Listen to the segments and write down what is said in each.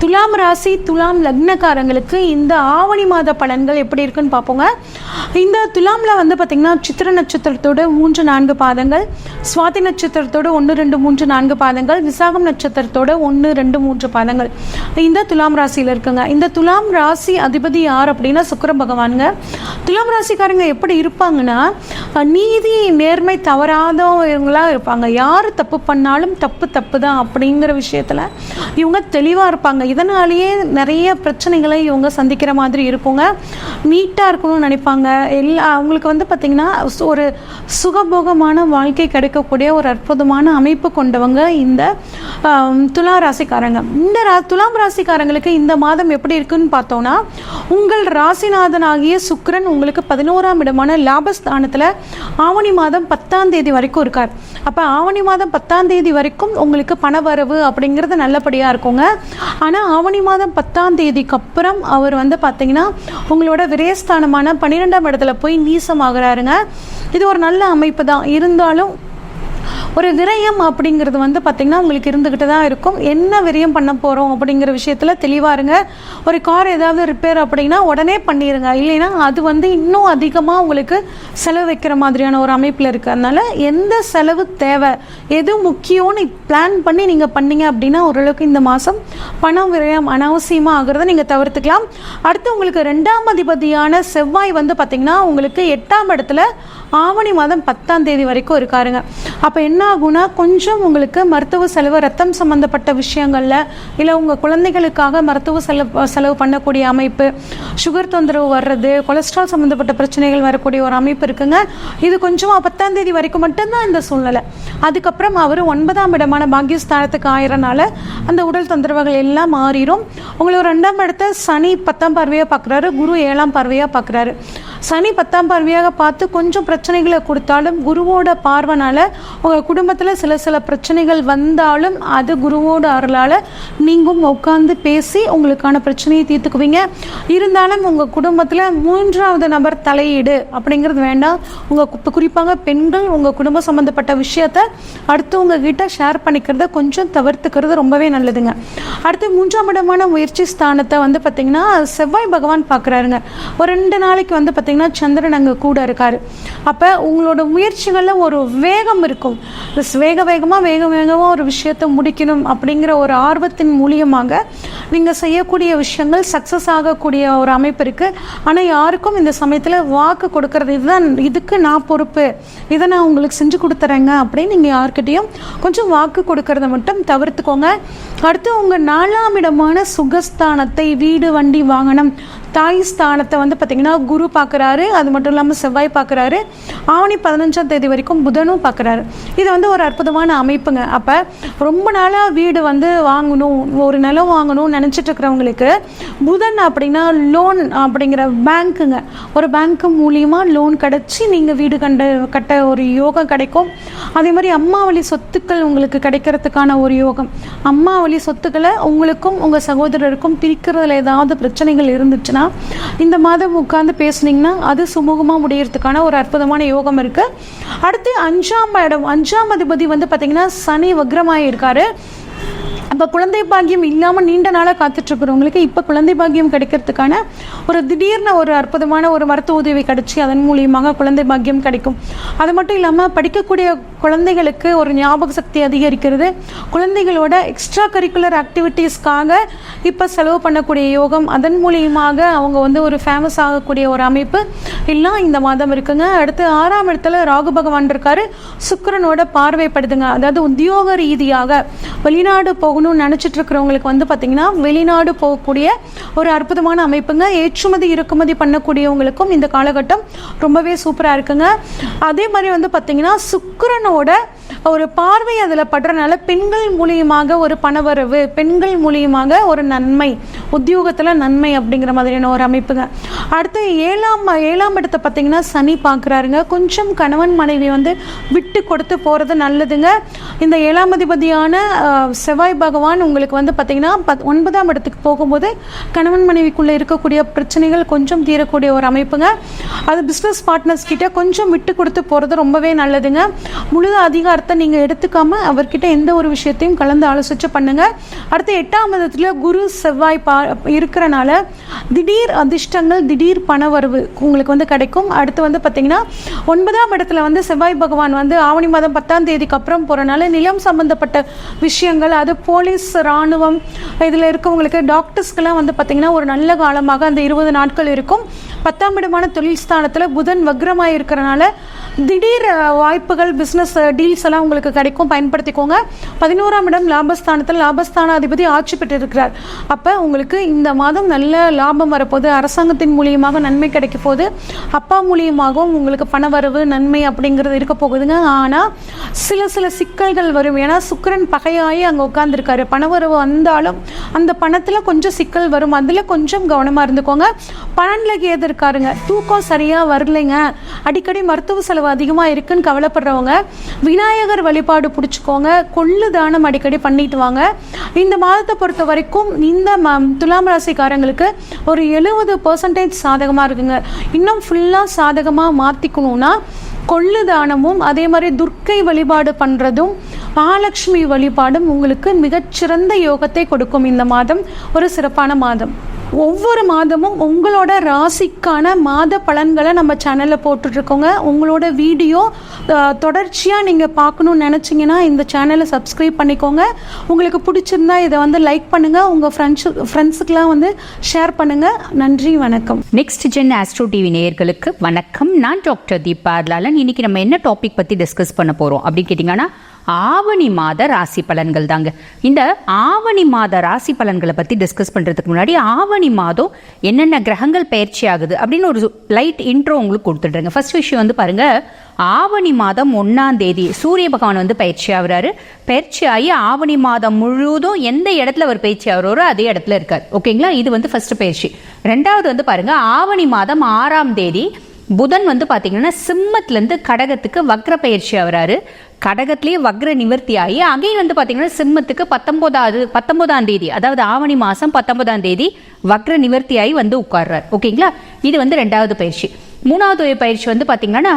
துலாம் ராசி துலாம் லக்னக்காரங்களுக்கு இந்த ஆவணி மாத பலன்கள் எப்படி இருக்குன்னு பார்ப்போங்க. இந்த துலாமில் வந்து பார்த்திங்கன்னா சித்திர நட்சத்திரத்தோட 3-4 பாதங்கள், சுவாதி நட்சத்திரத்தோட 1-2-3-4 பாதங்கள், விசாகம் நட்சத்திரத்தோட 1-2-3 பாதங்கள் இந்த துலாம் ராசியில் இருக்குங்க. இந்த துலாம் ராசி அதிபதி யார் அப்படின்னா சுக்கிர பகவானுங்க. துலாம் ராசிக்காரங்க எப்படி இருப்பாங்கன்னா நீதி நேர்மை தவறாதவங்களாக இருப்பாங்க. யார் தப்பு பண்ணாலும் தப்பு தான் அப்படிங்கிற விஷயத்தில் இவங்க தெளிவாக இருப்பாங்க. இதனாலேயே நிறைய பிரச்சனைகளை இவங்க சந்திக்கிற மாதிரி இருக்குங்க. நீட்டாக இருக்கணும்னு நினைப்பாங்க. அவங்களுக்கு வந்து பார்த்திங்கன்னா ஒரு சுகபோகமான வாழ்க்கை கிடைக்கக்கூடிய ஒரு அற்புதமான அமைப்பு கொண்டவங்க இந்த துலாம் ராசிக்காரங்க. இந்த துலாம் ராசிக்காரங்களுக்கு இந்த மாதம் எப்படி இருக்குன்னு பார்த்தோன்னா, உங்கள் ராசிநாதனாகிய சுக்கிரன் உங்களுக்கு 11ஆம் இடமான லாபஸ்தானத்தில் ஆவணி மாதம் 10ஆம் தேதி வரைக்கும் இருக்கார். அப்போ ஆவணி மாதம் 10ஆம் தேதி வரைக்கும் உங்களுக்கு பணவரவு அப்படிங்கிறது நல்லபடியாக இருக்குங்க. ஆனால் ஆவணி மாதம் 10ஆம் தேதிக்கு அப்புறம் அவர் வந்து பார்த்தீங்கன்னா உங்களோட விரயஸ்தானமான 12ஆம் இடத்துல போய் நீசமாகிறாருங்க. இது ஒரு நல்ல அமைப்பு தான். இருந்தாலும் ஒரு விரயம் அப்படிங்கிறது வந்து பார்த்திங்கன்னா உங்களுக்கு இருந்துக்கிட்டு தான் இருக்கும். என்ன விரயம் பண்ண போகிறோம் அப்படிங்கிற விஷயத்தில் தெளிவாக இருங்க. ஒரு கார் ஏதாவது ரிப்பேர் அப்படின்னா உடனே பண்ணிடுங்க. இல்லைன்னா அது வந்து இன்னும் அதிகமாக உங்களுக்கு செலவு வைக்கிற மாதிரியான ஒரு அமைப்பில் இருக்குது. அதனால் எந்த செலவு தேவை, எது முக்கியம்னு பிளான் பண்ணி நீங்கள் பண்ணீங்க அப்படின்னா ஓரளவுக்கு இந்த மாதம் பணம் விரயம் அனாவசியமாக ஆகிறத நீங்கள் தவிர்த்துக்கலாம். அடுத்து உங்களுக்கு 2ஆம் அதிபதியான செவ்வாய் வந்து பார்த்திங்கன்னா உங்களுக்கு 8ஆம் இடத்துல ஆவணி மாதம் 10ஆம் தேதி வரைக்கும் இருக்காருங்க. அப்போ என்ன ஆகுனா கொஞ்சம் உங்களுக்கு மருத்துவ செலவு, ரத்தம் சம்மந்தப்பட்ட விஷயங்களில், இல்லை உங்கள் குழந்தைகளுக்காக மருத்துவ செலவு பண்ணக்கூடிய அமைப்பு, சுகர் தொந்தரவு வர்றது, கொலஸ்ட்ரால் சம்மந்தப்பட்ட பிரச்சனைகள் வரக்கூடிய ஒரு அமைப்பு இருக்குங்க. இது கொஞ்சம் 10ஆம் தேதி வரைக்கும் மட்டும்தான் இந்த சூழ்நிலை. அதுக்கப்புறம் அவர் 9ஆம் இடமான பாக்கியஸ்தானத்துக்கு ஆயிரனால அந்த உடல் தொந்தரவுகள் எல்லாம் மாறிடும். உங்களுக்கு 2ஆம் இடத்தை சனி 10ஆம் பார்வையாக பார்க்குறாரு, குரு 7ஆம் பார்வையாக பார்க்குறாரு. சனி 10ஆம் பார்வையாக பார்த்து கொஞ்சம் பிரச்சனைகளை கொடுத்தாலும் குருவோட பார்வனால் உங்கள் குடும்பத்தில் சில பிரச்சனைகள் வந்தாலும் அது குருவோட அருளால் நீங்களும் உட்காந்து பேசி உங்களுக்கான பிரச்சனையை தீர்த்துக்குவீங்க. இருந்தாலும் உங்கள் குடும்பத்தில் 3வது நபர் தலையீடு அப்படிங்கிறது வேண்டாம். உங்கள் குறிப்பாக பெண்கள் உங்கள் குடும்ப சம்மந்தப்பட்ட விஷயத்தை அடுத்தவங்க கிட்ட ஷேர் பண்ணிக்கிறத கொஞ்சம் தவிர்த்துக்கிறது ரொம்பவே நல்லதுங்க. அடுத்து 3ஆம் இடமான முயற்சி ஸ்தானத்தை வந்து பார்த்திங்கன்னா செவ்வாய் பகவான் பார்க்குறாருங்க. ஒரு 2 நாளைக்கு வந்து பார்த்திங்கன்னா சந்திரன் அங்கே கூட இருக்காரு. அப்போ உங்களோட முயற்சிகளில் ஒரு வேகம் இருக்கும். வேகமாக ஒரு விஷயத்தை முடிக்கணும் அப்படிங்கிற ஒரு ஆர்வத்தின் மூலியமாக நீங்கள் செய்யக்கூடிய விஷயங்கள் சக்ஸஸ் ஆகக்கூடிய ஒரு அமைப்பு இருக்குது. ஆனால் யாருக்கும் இந்த சமயத்தில் வாக்கு கொடுக்கறது, இதுக்கு நான் பொறுப்பு, இதை நான் உங்களுக்கு செஞ்சு கொடுத்துறேங்க அப்படின்னு நீங்கள் யார்கிட்டையும் கொஞ்சம் வாக்கு கொடுக்கறத மட்டும் தவிர்த்துக்கோங்க. அடுத்து உங்கள் 4ஆம் இடமான சுகஸ்தானத்தை, வீடு வண்டி வாகனம் தாய் ஸ்தானத்தை வந்து பார்த்திங்கன்னா குரு பார்க்குறாரு. அது மட்டும் இல்லாமல் செவ்வாய் பார்க்குறாரு. ஆவணி 15ஆம் தேதி வரைக்கும் புதனும் பார்க்குறாரு. இது வந்து ஒரு அற்புதமான அமைப்புங்க. அப்போ ரொம்ப நாளாக வீடு வந்து வாங்கணும், ஒரு நிலம் வாங்கணும்னு நினச்சிட்டு இருக்கிறவங்களுக்கு புதன் அப்படின்னா லோன் அப்படிங்கிற பேங்க்குங்க, ஒரு பேங்க்கு மூலியமாக லோன் கிடச்சி நீங்கள் வீடு கட்ட ஒரு யோகம் கிடைக்கும். அதே மாதிரி அம்மா வழி சொத்துக்கள் உங்களுக்கு கிடைக்கிறதுக்கான ஒரு யோகம். அம்மா வழி சொத்துக்களை உங்களுக்கும் உங்கள் சகோதரருக்கும் பிரிக்கிறதுல ஏதாவது பிரச்சனைகள் இருந்துச்சுன்னா இந்த மாதம் உட்கார்ந்து பேசுனீங்கன்னா அது சுமூகமாக முடியறதுக்கான ஒரு அற்புதமான யோகம் இருக்கு. அடுத்து 5ஆம் அதிபதி வந்து பார்த்தீங்கன்னா சனி வக்ரமாக இருக்காரு. அப்போ குழந்தை பாக்கியம் இல்லாமல் நீண்ட நாளாக காத்துட்ருக்கிறவங்களுக்கு இப்போ குழந்தை பாக்கியம் கிடைக்கிறதுக்கான ஒரு திடீர்னு ஒரு அற்புதமான ஒரு மருத்துவ உதவி கிடைச்சி அதன் மூலியமாக குழந்தை பாக்கியம் கிடைக்கும். அது மட்டும் இல்லாமல் படிக்கக்கூடிய குழந்தைகளுக்கு ஒரு ஞாபக சக்தி அதிகரிக்கிறது. குழந்தைகளோட எக்ஸ்ட்ரா கரிக்குலர் ஆக்டிவிட்டீஸ்க்காக இப்போ செலவு பண்ணக்கூடிய யோகம், அதன் மூலியமாக அவங்க வந்து ஒரு ஃபேமஸ் ஆகக்கூடிய ஒரு அமைப்பு எல்லாம் இந்த மாதம் இருக்குங்க. அடுத்து 6ஆம் இடத்துல ராகு பகவான் இருக்காரு. சுக்கிரனோட பார்வைப்படுதுங்க. அதாவது உத்தியோக ரீதியாக வெளிநாடு போகணும்னு நினச்சிட்டு இருக்கிறவங்களுக்கு வந்து பார்த்திங்கன்னா வெளிநாடு போகக்கூடிய ஒரு அற்புதமான அமைப்புங்க. ஏற்றுமதி இறக்குமதி பண்ணக்கூடியவங்களுக்கும் இந்த காலகட்டம் ரொம்பவே சூப்பராக இருக்குங்க. அதே மாதிரி வந்து பார்த்திங்கன்னா சுக்கிரனோட ஒரு பார்வை அதில் படுறதுனால பெண்கள் மூலியமாக ஒரு பணவரவு, பெண்கள் மூலியமாக ஒரு நன்மை, உத்தியோகத்தில் நன்மை அப்படிங்கிற மாதிரியான ஒரு அமைப்புங்க. அடுத்து 7ஆம் இடத்தை பார்த்திங்கன்னா சனி பார்க்குறாருங்க. கொஞ்சம் கணவன் மனைவி வந்து விட்டு கொடுத்து போகிறது நல்லதுங்க. இந்த 7ஆம் அதிபதியான செவ்வாய் பகவான் உங்களுக்கு வந்து பார்த்திங்கன்னா 9ஆம் இடத்துக்கு போகும்போது கணவன் மனைவிக்குள்ளே இருக்கக்கூடிய பிரச்சனைகள் கொஞ்சம் தீரக்கூடிய ஒரு அமைப்புங்க. அது பிஸ்னஸ் பார்ட்னர்ஸ் கிட்ட கொஞ்சம் விட்டு கொடுத்து போகிறது ரொம்பவே நல்லதுங்க. முழு அதிகாரம் பரிகாரத்தை நீங்கள் எடுத்துக்காம அவர்கிட்ட எந்த ஒரு விஷயத்தையும் கலந்து ஆலோசிச்சு பண்ணுங்க. அடுத்து 8ஆம் இடத்துல குரு செவ்வாய் இருக்கிறனால திடீர் அதிர்ஷ்டங்கள், திடீர் பணவரவு உங்களுக்கு வந்து கிடைக்கும். அடுத்து வந்து பார்த்தீங்கன்னா 9ஆம் இடத்துல வந்து செவ்வாய் பகவான் வந்து ஆவணி மாதம் 10ஆம் தேதிக்கு அப்புறம் போகிறனால நிலம் சம்பந்தப்பட்ட விஷயங்கள், அது போலீஸ், இராணுவம் இதில் இருக்கவங்களுக்கு, டாக்டர்ஸ்க்கெல்லாம் வந்து பார்த்தீங்கன்னா ஒரு நல்ல காலமாக அந்த 20 நாட்கள் இருக்கும். 10ஆம் இடமான தொழில் ஸ்தானத்தில் புதன் வக்ரமாக இருக்கிறனால திடீர் வாய்ப்புகள், பிஸ்னஸ் டீல்ஸ் எல்லாம் உங்களுக்கு கிடைக்கும், பயன்படுத்திக்கோங்க. 11ஆம் இடம் லாபஸ்தானத்தில் லாபஸ்தானாதிபதி ஆட்சி பெற்றிருக்கிறார். அப்போ உங்களுக்கு இந்த மாதம் நல்ல லாபம் வரப்போகுது, அரசாங்கத்தின் மூலியமாக நன்மை கிடைக்க போகுது, அப்பா மூலியமாகவும் உங்களுக்கு பணவரவு நன்மை அப்படிங்கிறது இருக்க போகுதுங்க. ஆனால் சில சிக்கல்கள் வரும். ஏன்னா சுக்கிரன் பகையாகி அங்கே உட்காந்துருக்காரு. பணவரவு வந்தாலும் அந்த பணத்தில் கொஞ்சம் சிக்கல் வரும், அதில் கொஞ்சம் கவனமாக இருந்துக்கோங்க. பலனில் கேது இருக்காருங்க, தூக்கம் சரியாக வரலைங்க, அடிக்கடி மருத்துவ செலவு அதிகமாக இருக்குன்னு கவலைப்படுறவங்க விநாயகர் வழிபாடு பிடிச்சிக்கோங்க. கொள்ளு தானம் அடிக்கடி பண்ணிட்டு வாங்க. இந்த மாதத்தை பொறுத்த வரைக்கும் இந்த துலாம் ராசிக்காரங்களுக்கு ஒரு 70% சாதகமாக இருக்குங்க. இன்னும் ஃபுல்லாக சாதகமாக மாற்றிக்கணும்னா கொள்ளு தானமும், அதே மாதிரி துர்க்கை வழிபாடு பண்ணுறதும், மகாலட்சுமி வழிபாடும் உங்களுக்கு மிகச்சிறந்த யோகத்தை கொடுக்கும். இந்த மாதம் ஒரு சிறப்பான மாதம். ஒவ்வொரு மாதமும் உங்களோட ராசிக்கான மாத பலன்களை நம்ம சேனலில் போட்டுட்ருக்கோங்க. உங்களோட வீடியோ தொடர்ச்சியாக நீங்கள் பார்க்கணுன்னு நினச்சிங்கன்னா இந்த சேனலை சப்ஸ்கிரைப் பண்ணிக்கோங்க. உங்களுக்கு பிடிச்சிருந்தா இதை வந்து லைக் பண்ணுங்கள், உங்கள் ஃப்ரெண்ட்ஸுக்கெலாம் வந்து ஷேர் பண்ணுங்கள். நன்றி, வணக்கம். நெக்ஸ்ட் ஜென் ஆஸ்ட்ரோ டிவி நேயர்களுக்கு வணக்கம். நான் டாக்டர் தீபா லாலன். இன்னைக்கு நம்ம என்ன டாபிக் பற்றி டிஸ்கஸ் பண்ண போகிறோம் அப்படின்னு கேட்டிங்கன்னா ஆவணி மாத ராசி பலன்கள் தாங்க. இந்த ஆவணி மாத ராசி பலன்களை பற்றி டிஸ்கஸ் பண்ணுறதுக்கு முன்னாடி ஆவணி மாதம் என்னென்ன கிரகங்கள் பயிற்சி ஆகுது அப்படின்னு ஒரு லைட் இன்ட்ரோ உங்களுக்கு கொடுத்துட்றேங்க. ஃபர்ஸ்ட் விஷயம் வந்து பாருங்கள், ஆவணி மாதம் 1ஆம் தேதி சூரிய பகவான் வந்து பயிற்சி ஆகுறாரு. பயிற்சி ஆகி ஆவணி மாதம் முழுவதும் எந்த இடத்துல அவர் பயிற்சி ஆகுறாரோ அதே இடத்துல இருக்கார். ஓகேங்களா, இது வந்து ஃபர்ஸ்ட் பயிற்சி. ரெண்டாவது வந்து பாருங்கள், ஆவணி மாதம் 6ஆம் தேதி புதன் வந்து பார்த்தீங்கன்னா சிம்மத்திலேருந்து கடகத்துக்கு வக்ர பயிற்சி ஆகிறாரு. கடகத்திலேயே வக்ர நிவர்த்தி ஆகி அகைன் வந்து பார்த்தீங்கன்னா சிம்மத்துக்கு 19ஆம் தேதி, அதாவது ஆவணி மாதம் 19ஆம் தேதி வக்ர நிவர்த்தி ஆகி வந்து உட்கார்றார். ஓகேங்களா, இது வந்து ரெண்டாவது பயிற்சி. மூணாவது பயிற்சி வந்து பார்த்தீங்கன்னா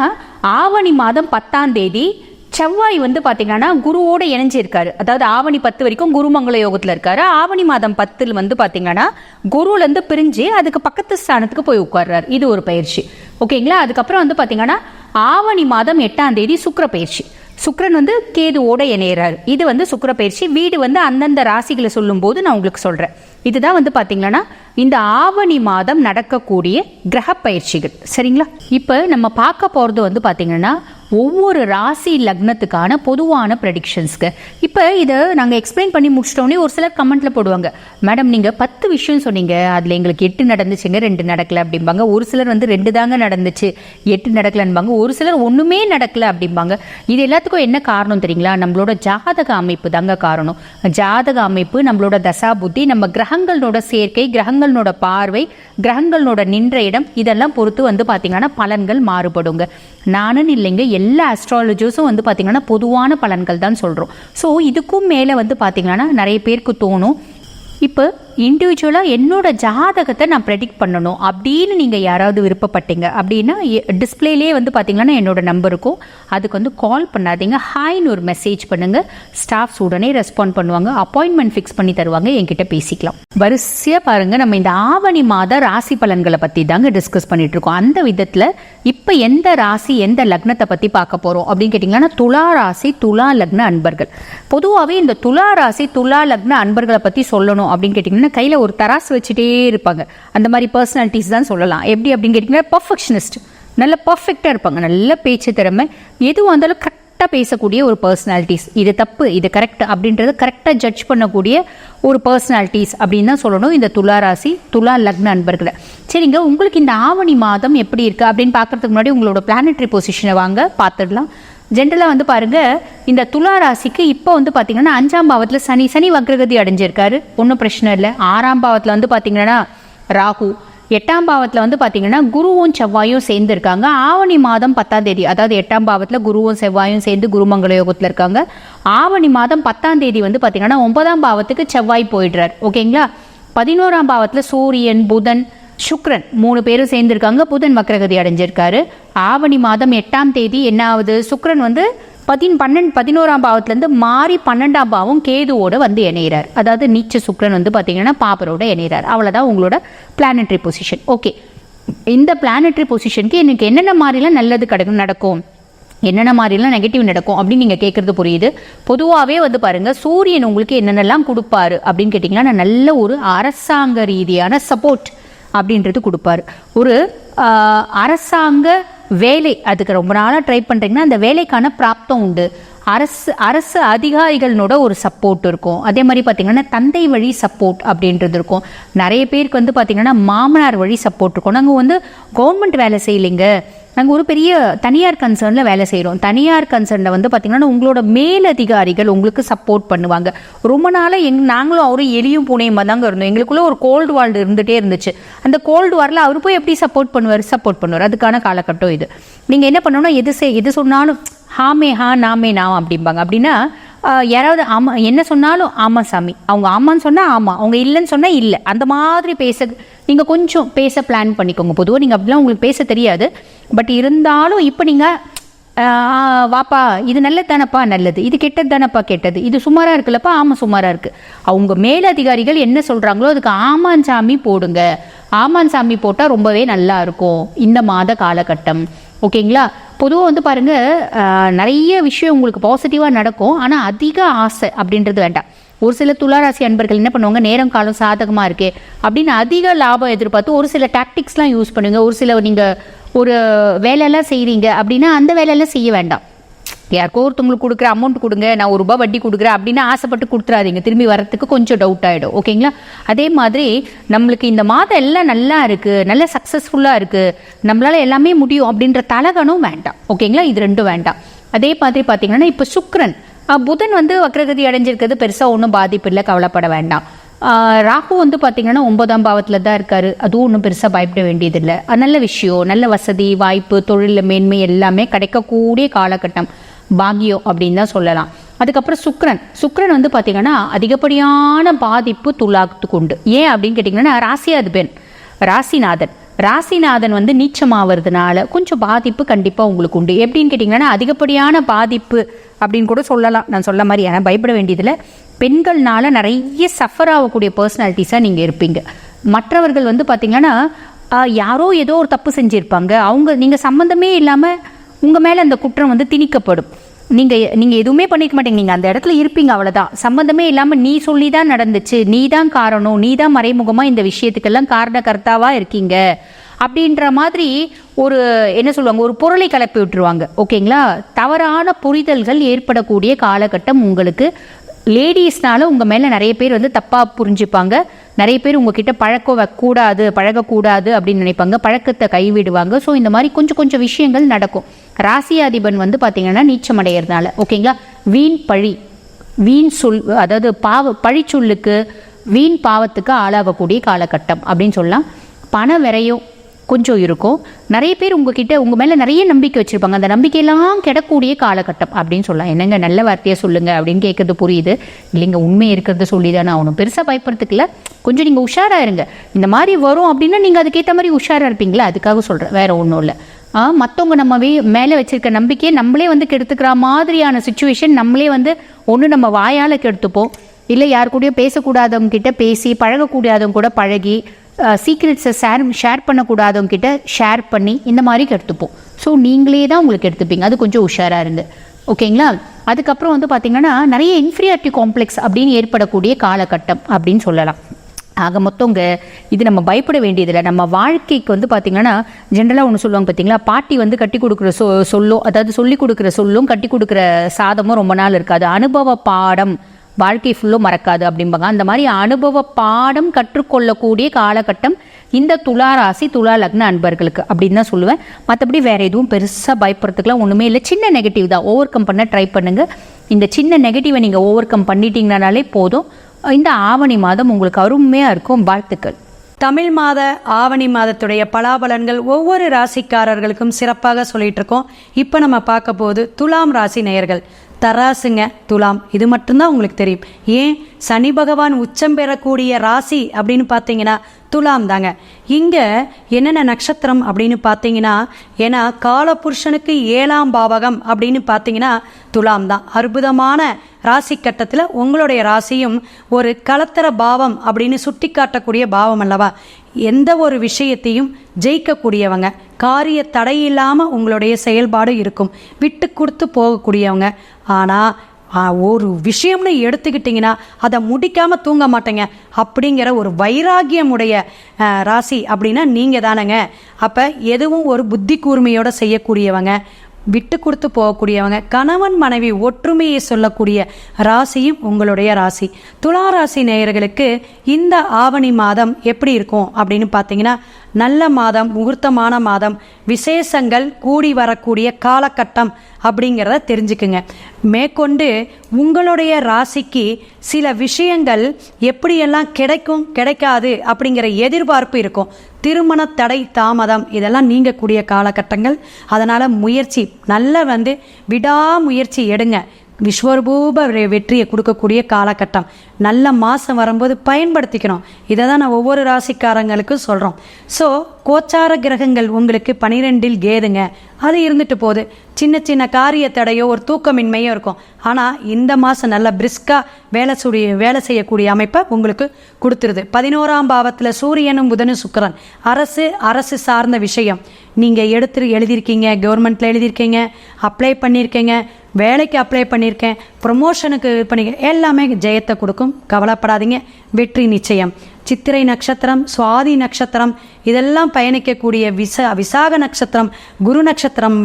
ஆவணி மாதம் 10ஆம் தேதி செவ்வாய் வந்து பார்த்தீங்கன்னா குருவோட இணைஞ்சிருக்காரு. அதாவது ஆவணி 10 வரைக்கும் குருமங்கள யோகத்தில் இருக்காரு. ஆவணி மாதம் 10 வந்து பார்த்தீங்கன்னா குருலேருந்து பிரிஞ்சு அதுக்கு பக்கத்து ஸ்தானத்துக்கு போய் உட்கார்றாரு. இது ஒரு பயிற்சி. ஓகேங்களா, அதுக்கப்புறம் வந்து பார்த்தீங்கன்னா ஆவணி மாதம் 8ஆம் தேதி சுக்கிர பயிற்சி. சுக்கிரன் வந்து கேதுவோட இணையிறாரு. இது வந்து சுக்கிர பயிற்சி. வீடு வந்து அந்தந்த ராசிகளை சொல்லும் போது நான் உங்களுக்கு சொல்றேன். இதுதான் வந்து பாத்தீங்கன்னா இந்த ஆவணி மாதம் நடக்கக்கூடிய கிரக பயிற்சிகள். சரிங்களா, இப்ப நம்ம பார்க்க போறது வந்து பாத்தீங்கன்னா ஒவ்வொரு ராசி லக்னத்துக்கான பொதுவான ப்ரெடிக்ஷன்ஸ்க்கு. இப்போ இதை நாங்கள் எக்ஸ்பிளைன் பண்ணி முடிச்சிட்டோன்னே ஒரு சிலர் கமெண்ட்டில் போடுவாங்க, மேடம் நீங்கள் 10 விஷயம் சொன்னீங்க, அதில் எங்களுக்கு 8 நடந்துச்சுங்க, 2 நடக்கலை அப்படிம்பாங்க. ஒரு சிலர் வந்து 2 தாங்க நடந்துச்சு, 8 நடக்கலைன்பாங்க. ஒரு சிலர் ஒன்றுமே நடக்கலை அப்படிம்பாங்க. இது எல்லாத்துக்கும் என்ன காரணம் தெரியுங்களா? நம்மளோட ஜாதக அமைப்பு தாங்க காரணம். ஜாதக அமைப்பு, நம்மளோட தசா புத்தி, நம்ம கிரகங்களோட சேர்க்கை, கிரகங்களோட பார்வை, கிரகங்களோட நின்ற இடம், இதெல்லாம் பொறுத்து வந்து பார்த்தீங்கன்னா பலன்கள் மாறுபடுங்க. நானும் இல்லைங்க, எல்லா அஸ்ட்ராலஜர்ஸும் வந்து பார்த்தீங்கன்னா பொதுவான பலன்கள் தான் சொல்கிறோம். ஸோ இதுக்கும் மேலே வந்து பார்த்தீங்கன்னா நிறைய பேருக்கு தோணும், இப்போ இண்டிவிஜுவலாக என்னோட ஜாதகத்தை நான் ப்ரெடிக்ட் பண்ணணும் அப்படின்னு நீங்கள் யாராவது விருப்பப்பட்டீங்க அப்படின்னா டிஸ்பிளேலேயே வந்து பார்த்தீங்கன்னா என்னோட நம்பர் இருக்கும். அதுக்கு வந்து கால் பண்ணாதீங்க, ஹாய்னு ஒரு மெசேஜ் பண்ணுங்கள். ஸ்டாஃப்ஸ் உடனே ரெஸ்பாண்ட் பண்ணுவாங்க, அப்பாயின்மெண்ட் ஃபிக்ஸ் பண்ணி தருவாங்க, என்கிட்ட பேசிக்கலாம். வரிசையாக பாருங்கள், நம்ம இந்த ஆவணி மாத ராசி பலன்களை பற்றி தாங்க டிஸ்கஸ் பண்ணிட்டு இருக்கோம். அந்த விதத்தில் இப்போ எந்த ராசி எந்த லக்னத்தை பற்றி பார்க்க போகிறோம் அப்படின்னு கேட்டிங்கன்னா துலா ராசி துலா லக்ன அன்பர்கள். பொதுவாகவே இந்த துலா ராசி துலா லக்ன அன்பர்களை பற்றி சொல்லணும் அப்படின்னு கேட்டிங்கன்னா கையில் ஒரு தராசு வச்சுட்டே இருப்பாங்க. அந்த மாதிரி பர்சனாலிட்டிஸ் தான் சொல்லலாம். எப்படி அப்படின்னு கேட்டிங்கன்னா பர்ஃபெக்ஷனிஸ்ட், நல்ல பர்ஃபெக்டாக இருப்பாங்க, நல்ல பேச்சு திறமை, எதுவும் வந்தாலும் கரெக்டாக பேசக்கூடிய ஒரு பர்சனாலிட்டிஸ். இது தப்பு இது கரெக்ட் அப்படின்றத கரெக்டாக ஜட்ஜ் பண்ணக்கூடிய ஒரு பர்சனாலிட்டிஸ் அப்படின்னு தான் சொல்லணும் இந்த துலா ராசி துலா லக்ன அன்பர்களை. சரிங்க, உங்களுக்கு இந்த ஆவணி மாதம் எப்படி இருக்குது அப்படின்னு பார்க்குறதுக்கு முன்னாடி உங்களோட பிளானட்டரி பொசிஷனை வாங்க பார்த்துடலாம். ஜென்ரலாக வந்து பாருங்கள், இந்த துலா ராசிக்கு இப்போ வந்து பார்த்தீங்கன்னா 5ஆம் பாவத்தில் சனி வக்ரகதி அடைஞ்சிருக்காரு, ஒன்றும் பிரச்சனை இல்லை. 6ஆம் பாவத்தில் வந்து பார்த்தீங்கன்னா ராகு, 8ஆம் பாவத்தில் வந்து பார்த்தீங்கன்னா குருவும் செவ்வாயும் சேர்ந்து இருக்காங்க. ஆவணி மாதம் 10ஆம் தேதி, அதாவது 8ஆம் பாவத்தில் குருவும் செவ்வாயும் சேர்ந்து குருமங்கள யோகத்தில் இருக்காங்க. ஆவணி மாதம் 10ஆம் தேதி வந்து பார்த்தீங்கன்னா 9ஆம் பாவத்துக்கு செவ்வாய் போயிடுறார். ஓகேங்களா, 11ஆம் பாவத்தில் சூரியன் புதன் சுக்ரன் 3 பேரும் சேர்ந்துருக்காங்க. புதன் வக்ரகதி அடைஞ்சிருக்காரு. ஆவணி மாதம் 8ஆம் தேதி என்ன ஆகுது, சுக்ரன் வந்து 11ஆம் பாவத்திலேருந்து மாறி 12ஆம் பாவம் கேதுவோட வந்து இணைகிறார். அதாவது நீச்ச சுக்கிரன் வந்து பார்த்தீங்கன்னா பாப்பரோட இணைகிறார். அவ்வளோதான் உங்களோட பிளானட்டரி பொசிஷன். ஓகே, இந்த பிளானட்டரி பொசிஷனுக்கு எனக்கு என்னென்ன மாதிரிலாம் நல்லது நடக்கும், என்னென்ன மாதிரிலாம் நெகட்டிவ் நடக்கும் அப்படின்னு நீங்கள் கேட்குறது புரியுது. பொதுவாகவே வந்து பாருங்கள், சூரியன் உங்களுக்கு என்னென்னலாம் கொடுப்பாரு அப்படின்னு கேட்டிங்கன்னா, நல்ல ஒரு அரசாங்க ரீதியான சப்போர்ட் அப்படின்றது கொடுப்பாரு. ஒரு அரசாங்க வேலை, அதுக்கு ரொம்ப நாளாக ட்ரை பண்ணுறீங்கன்னா அந்த வேலைக்கான பிராப்தம் உண்டு. அரசு அதிகாரிகளோட ஒரு சப்போர்ட் இருக்கும். அதே மாதிரி பார்த்தீங்கன்னா தந்தை வழி சப்போர்ட் அப்படின்றது இருக்கும். நிறைய பேருக்கு வந்து பார்த்தீங்கன்னா மாமனார் வழி சப்போர்ட் இருக்கும். நாங்கள் வந்து கவர்மெண்ட் வேலை செய்யலைங்க, நாங்கள் ஒரு பெரிய தனியார் கன்சர்னில் வேலை செய்கிறோம். தனியார் கன்சர்னில் வந்து பார்த்திங்கன்னா உங்களோட மேலதிகாரிகள் உங்களுக்கு சப்போர்ட் பண்ணுவாங்க. ரொம்ப நாளாக நாங்களும் அவரும் எலியும் பூனையுமா தாங்க இருந்தோம். எங்களுக்குள்ளே ஒரு கோல்டு வார் இருந்துகிட்டே இருந்துச்சு. அந்த கோல்டு வாரில் அவர் போய் எப்படி சப்போர்ட் பண்ணுவார். அதுக்கான காலகட்டம் இது. நீங்கள் என்ன பண்ணணும்னா எது சொன்னாலும் ஹாமே ஹா நாமே நான் அப்படிம்பாங்க. அப்படின்னா யாராவது ஆமாம் என்ன சொன்னாலும் ஆமாம் சாமி, அவங்க ஆமான்னு சொன்னால் ஆமாம், அவங்க இல்லைன்னு சொன்னால் இல்லை, அந்த மாதிரி நீங்கள் கொஞ்சம் பேச பிளான் பண்ணிக்கோங்க. பொதுவாக நீங்கள் அப்படிலாம் உங்களுக்கு பேச தெரியாது. பட் இருந்தாலும் இப்போ நீங்கள் வாப்பா இது நல்லது தானப்பா நல்லது, இது கெட்டது தானப்பா கெட்டது, இது சுமாராக இருக்குல்லப்பா ஆமாம் சுமாராக இருக்குது. அவங்க மேலதிகாரிகள் என்ன சொல்கிறாங்களோ அதுக்கு ஆமான் சாமி போடுங்க. ஆமான் சாமி போட்டால் ரொம்பவே நல்லா இருக்கும் இந்த மாத காலகட்டம். ஓகேங்களா? பொதுவாக வந்து பாருங்கள், நிறைய விஷயம் உங்களுக்கு பாசிட்டிவாக நடக்கும். ஆனால் அதிக ஆசை அப்படின்றது வேண்டாம். ஒரு சில துளாராசி அன்பர்கள் என்ன பண்ணுவாங்க, நேரம் காலம் சாதகமாக இருக்கே அப்படின்னு அதிக லாபம் எதிர்பார்த்து ஒரு சில டாக்டிக்ஸ்லாம் யூஸ் பண்ணுவீங்க. ஒரு சில நீங்கள் ஒரு வேலையெல்லாம் செய்கிறீங்க அப்படின்னா அந்த வேலையெல்லாம் செய்ய வேண்டாம். யாருக்கோ ஒருத்தவங்களுக்கு கொடுக்குற அமௌண்ட் கொடுங்க, நான் ₹1 வட்டி கொடுக்குறேன் அப்படின்னு ஆசைப்பட்டு கொடுத்துறாதீங்க. திரும்பி வரத்துக்கு கொஞ்சம் டவுட் ஆகிடும். ஓகேங்களா? அதே மாதிரி நம்மளுக்கு இந்த மாதம் எல்லாம் நல்லா இருக்குது, நல்ல சக்ஸஸ்ஃபுல்லாக இருக்குது, நம்மளால் எல்லாமே முடியும் அப்படின்ற தலகனும் வேண்டாம். ஓகேங்களா? இது ரெண்டும் வேண்டாம். அதே மாதிரி பார்த்தீங்கன்னா இப்போ சுக்கிரன் புதன் வந்து வக்ரகதி அடைஞ்சிருக்கிறது பெருசாக ஒன்றும் பாதிப்பு இல்லை, கவலைப்பட வேண்டாம். ராகு வந்து பார்த்தீங்கன்னா 9ஆம் பாவத்தில் தான் இருக்காரு. அதுவும் ஒன்றும் பெருசாக பயப்பட வேண்டியதில்லை. நல்ல விஷயம், நல்ல வசதி வாய்ப்பு, தொழில் மேன்மை எல்லாமே கிடைக்கக்கூடிய காலகட்டம், பாக்கியம் அப்படின்னு தான் சொல்லலாம். அதுக்கப்புறம் சுக்கிரன் வந்து பார்த்தீங்கன்னா அதிகப்படியான பாதிப்பு துலாத்துக்கு உண்டு. ஏன் அப்படின்னு கேட்டிங்கன்னா ராசிநாதன் வந்து நீச்சமாகிறதுனால கொஞ்சம் பாதிப்பு கண்டிப்பாக உங்களுக்கு உண்டு. எப்படின்னு கேட்டிங்கன்னா அதிகப்படியான பாதிப்பு அப்படின்னு கூட சொல்லலாம். நான் சொல்ல மாதிரி ஆனால் பயப்பட வேண்டியதில்லை. பெண்கள்னால நிறைய சஃபர் ஆகக்கூடிய பர்சனாலிட்டிஸாக நீங்கள் இருப்பீங்க. மற்றவர்கள் வந்து பார்த்திங்கன்னா யாரோ ஏதோ ஒரு தப்பு செஞ்சுருப்பாங்க, நீங்கள் சம்மந்தமே இல்லாமல் உங்கள் மேலே அந்த குற்றம் வந்து திணிக்கப்படும். நீங்கள் எதுவுமே பண்ணிக்க மாட்டீங்க, நீங்கள் அந்த இடத்துல இருப்பீங்க, அவ்வளோதான். சம்மந்தமே இல்லாமல் நீ சொல்லி தான் நடந்துச்சு, நீ தான் காரணம், நீ தான் மறைமுகமாக இந்த விஷயத்துக்கெல்லாம் காரணகர்த்தாவாக இருக்கீங்க அப்படின்ற மாதிரி ஒரு என்ன சொல்லுவாங்க, ஒரு பொருளை கிளப்பி விட்டுருவாங்க. ஓகேங்களா? தவறான புரிதல்கள் ஏற்படக்கூடிய காலகட்டம் உங்களுக்கு. லேடிஸ்னால உங்கள் மேலே நிறைய பேர் வந்து தப்பாக புரிஞ்சுப்பாங்க. நிறைய பேர் உங்ககிட்ட பழகக்கூடாது அப்படின்னு நினைப்பாங்க, பழக்கத்தை கைவிடுவாங்க. ஸோ இந்த மாதிரி கொஞ்சம் விஷயங்கள் நடக்கும். ராசியாதிபன் வந்து பார்த்தீங்கன்னா நீச்சமடைகிறதுனால ஓகேங்களா, வீண் சொல், அதாவது பழிச்சொல்லுக்கு வீண் பாவத்துக்கு ஆளாகக்கூடிய காலகட்டம் அப்படின்னு சொல்லலாம். பண விரையும் கொஞ்சம் இருக்கும். நிறைய பேர் உங்கள் மேலே நிறைய நம்பிக்கை வச்சுருப்பாங்க, அந்த நம்பிக்கையெல்லாம் கிடக்கூடிய காலகட்டம் அப்படின்னு சொல்லலாம். என்னங்க நல்ல வார்த்தையாக சொல்லுங்கள் அப்படின்னு கேட்குறது புரியுது. இல்லைங்க உண்மை இருக்கிறத சொல்லி தானே ஆகணும், பெருசாக பயப்படுறதுக்கு இல்லை, கொஞ்சம் நீங்கள் உஷாராக இருங்க. இந்த மாதிரி வரும் அப்படின்னா நீங்கள் அதுக்கேற்ற மாதிரி உஷாராக இருப்பீங்களா, அதுக்காக சொல்கிறேன், வேறு ஒன்றும் இல்லை. மற்றவங்க நம்ம மேலே வச்சுருக்க நம்பிக்கையை நம்மளே வந்து கெடுத்துக்கிற மாதிரியான சுச்சுவேஷன் நம்மளே வந்து ஒன்று நம்ம வாயால் கெடுத்துப்போம், இல்லை யார் கூடயோ பேசக்கூடாதவங்க கிட்ட பேசி, பழகக்கூடாதவங்க கூட பழகி, சீக்ரெட்ஸை ஷேர் பண்ணக்கூடாதவங்க கிட்ட ஷேர் பண்ணி இந்த மாதிரி கெடுத்துப்போம். ஸோ நீங்களே தான் உங்களுக்கு எடுத்துப்பீங்க, அது கொஞ்சம் உஷாராக இருந்து. ஓகேங்களா? அதுக்கப்புறம் வந்து பார்த்திங்கன்னா நிறைய இன்ஃபீரியாரிட்டி காம்ப்ளெக்ஸ் அப்படின்னு ஏற்படக்கூடிய காலகட்டம் அப்படின்னு சொல்லலாம். ஆக மொத்தங்க இது நம்ம பயப்பட வேண்டியதில்லை. நம்ம வாழ்க்கைக்கு வந்து பார்த்திங்கன்னா ஜென்ரலாக ஒன்று சொல்லுவாங்க பார்த்தீங்களா, பாட்டி வந்து கட்டி கொடுக்குற சொல்லும், அதாவது சொல்லி கொடுக்குற சொல்லும் கட்டி கொடுக்குற சாதமும் ரொம்ப நாள் இருக்காது, அனுபவ பாடம் வாழ்க்கை ஃபுல்லும் மறக்காது அப்படிம்பாங்க. அந்த மாதிரி அனுபவ பாடம் கற்றுக்கொள்ளக்கூடிய காலகட்டம் இந்த துளாராசி துலா லக்ன அன்பர்களுக்கு அப்படின்னு தான் சொல்லுவேன். மற்றபடி வேறு எதுவும் பெருசாக பயப்படுறதுக்குலாம் ஒன்றுமே இல்லை. சின்ன நெகட்டிவ் தான், ஓவர் கம் பண்ண ட்ரை பண்ணுங்கள். இந்த சின்ன நெகட்டிவை நீங்கள் ஓவர் கம் பண்ணிட்டீங்கனாலே போதும். இந்த ஆவணி மாதம் உங்களுக்கு அருமையாக இருக்கும். வாழ்த்துக்கள். தமிழ் மாத ஆவணி மாதத்துடைய பலாபலன்கள் ஒவ்வொரு ராசிக்காரர்களுக்கும் சிறப்பாக சொல்லிட்டு இருக்கோம். இப்போ நம்ம பார்க்க போது துலாம் ராசி நேயர்கள். தராசுங்க துலாம். இது மட்டும்தான் உங்களுக்கு தெரியும். ஏன் சனி பகவான் உச்சம் பெறக்கூடிய ராசி அப்படின்னு பார்த்தீங்கன்னா துலாம் தாங்க. இங்கே என்னென்ன நட்சத்திரம் அப்படின்னு பார்த்தீங்கன்னா, ஏன்னா காலபுருஷனுக்கு 7ஆம் பாவகம் அப்படின்னு பார்த்தீங்கன்னா துலாம் தான். அற்புதமான ராசி கட்டத்தில் உங்களுடைய ராசியும் ஒரு கலத்தர பாவம் அப்படின்னு சுட்டி காட்டக்கூடிய பாவம் அல்லவா. எந்த ஒரு விஷயத்தையும் ஜெயிக்கக்கூடியவங்க, காரிய தடையில்லாமல் உங்களுடைய செயல்பாடு இருக்கும், விட்டு கொடுத்து போகக்கூடியவங்க. ஆனால் ஒரு விஷயம்னு எடுத்துக்கிட்டிங்கன்னா அதை முடிக்காமல் தூங்க மாட்டேங்க அப்படிங்கிற ஒரு வைராகியமுடைய ராசி அப்படின்னா நீங்கள் தானேங்க. அப்போ எதுவும் ஒரு புத்தி கூர்மையோடு செய்யக்கூடியவங்க, விட்டு கொடுத்து போகக்கூடியவங்க, கணவன் மனைவி ஒற்றுமையை சொல்லக்கூடிய ராசியும் உங்களுடைய ராசி. துலா ராசி நேயர்களுக்கு இந்த ஆவணி மாதம் எப்படி இருக்கும் அப்படின்னு பார்த்தீங்கன்னா, நல்ல மாதம், முகூர்த்தமான மாதம், விசேஷங்கள் கூடி வரக்கூடிய காலகட்டம் அப்படிங்கிறத தெரிஞ்சுக்குங்க. மேற்கொண்டு உங்களுடைய ராசிக்கு சில விஷயங்கள் எப்படியெல்லாம் கிடைக்கும் கிடைக்காது அப்படிங்கிற எதிர்பார்ப்பு இருக்கும். திருமண தடை தாமதம் இதெல்லாம் நீங்கக்கூடிய காலகட்டங்கள். அதனால் முயற்சி நல்ல விடாமுயற்சி எடுங்க. விஸ்வரூப வெற்றியை கொடுக்கக்கூடிய காலகட்டம். நல்ல மாதம் வரும்போது பயன்படுத்திக்கணும். இதை தான் நான் ஒவ்வொரு ராசிக்காரங்களுக்கும் சொல்கிறோம். ஸோ கோச்சார கிரகங்கள் உங்களுக்கு 12இல் கேதுங்க, அது இருந்துட்டு போகுது. சின்ன சின்ன காரிய தடையோ ஒரு தூக்கமின்மையோ இருக்கும். ஆனால் இந்த மாதம் நல்ல பிரிஸ்காக வேலை செய்யக்கூடிய அமைப்பை உங்களுக்கு கொடுத்துருது. 11ஆம் பாவத்தில் சூரியனும் புதனும் சுக்கிரன். அரசு சார்ந்த விஷயம் நீங்கள் எழுதியிருக்கீங்க, கவர்மெண்ட்டில் எழுதியிருக்கீங்க, அப்ளை பண்ணியிருக்கீங்க, வேலைக்கு அப்ளை பண்ணியிருக்கேன், ப்ரொமோஷனுக்கு பண்ணியிருக்கேன், எல்லாமே ஜெயத்தை கொடுக்கும். கவலைப்படாதீங்க, வெற்றி நிச்சயம். சித்திரை நட்சத்திரம், சுவாதி நட்சத்திரம் இதெல்லாம் பயணிக்கக்கூடிய விசாக நட்சத்திரம், குரு நட்சத்திரம்,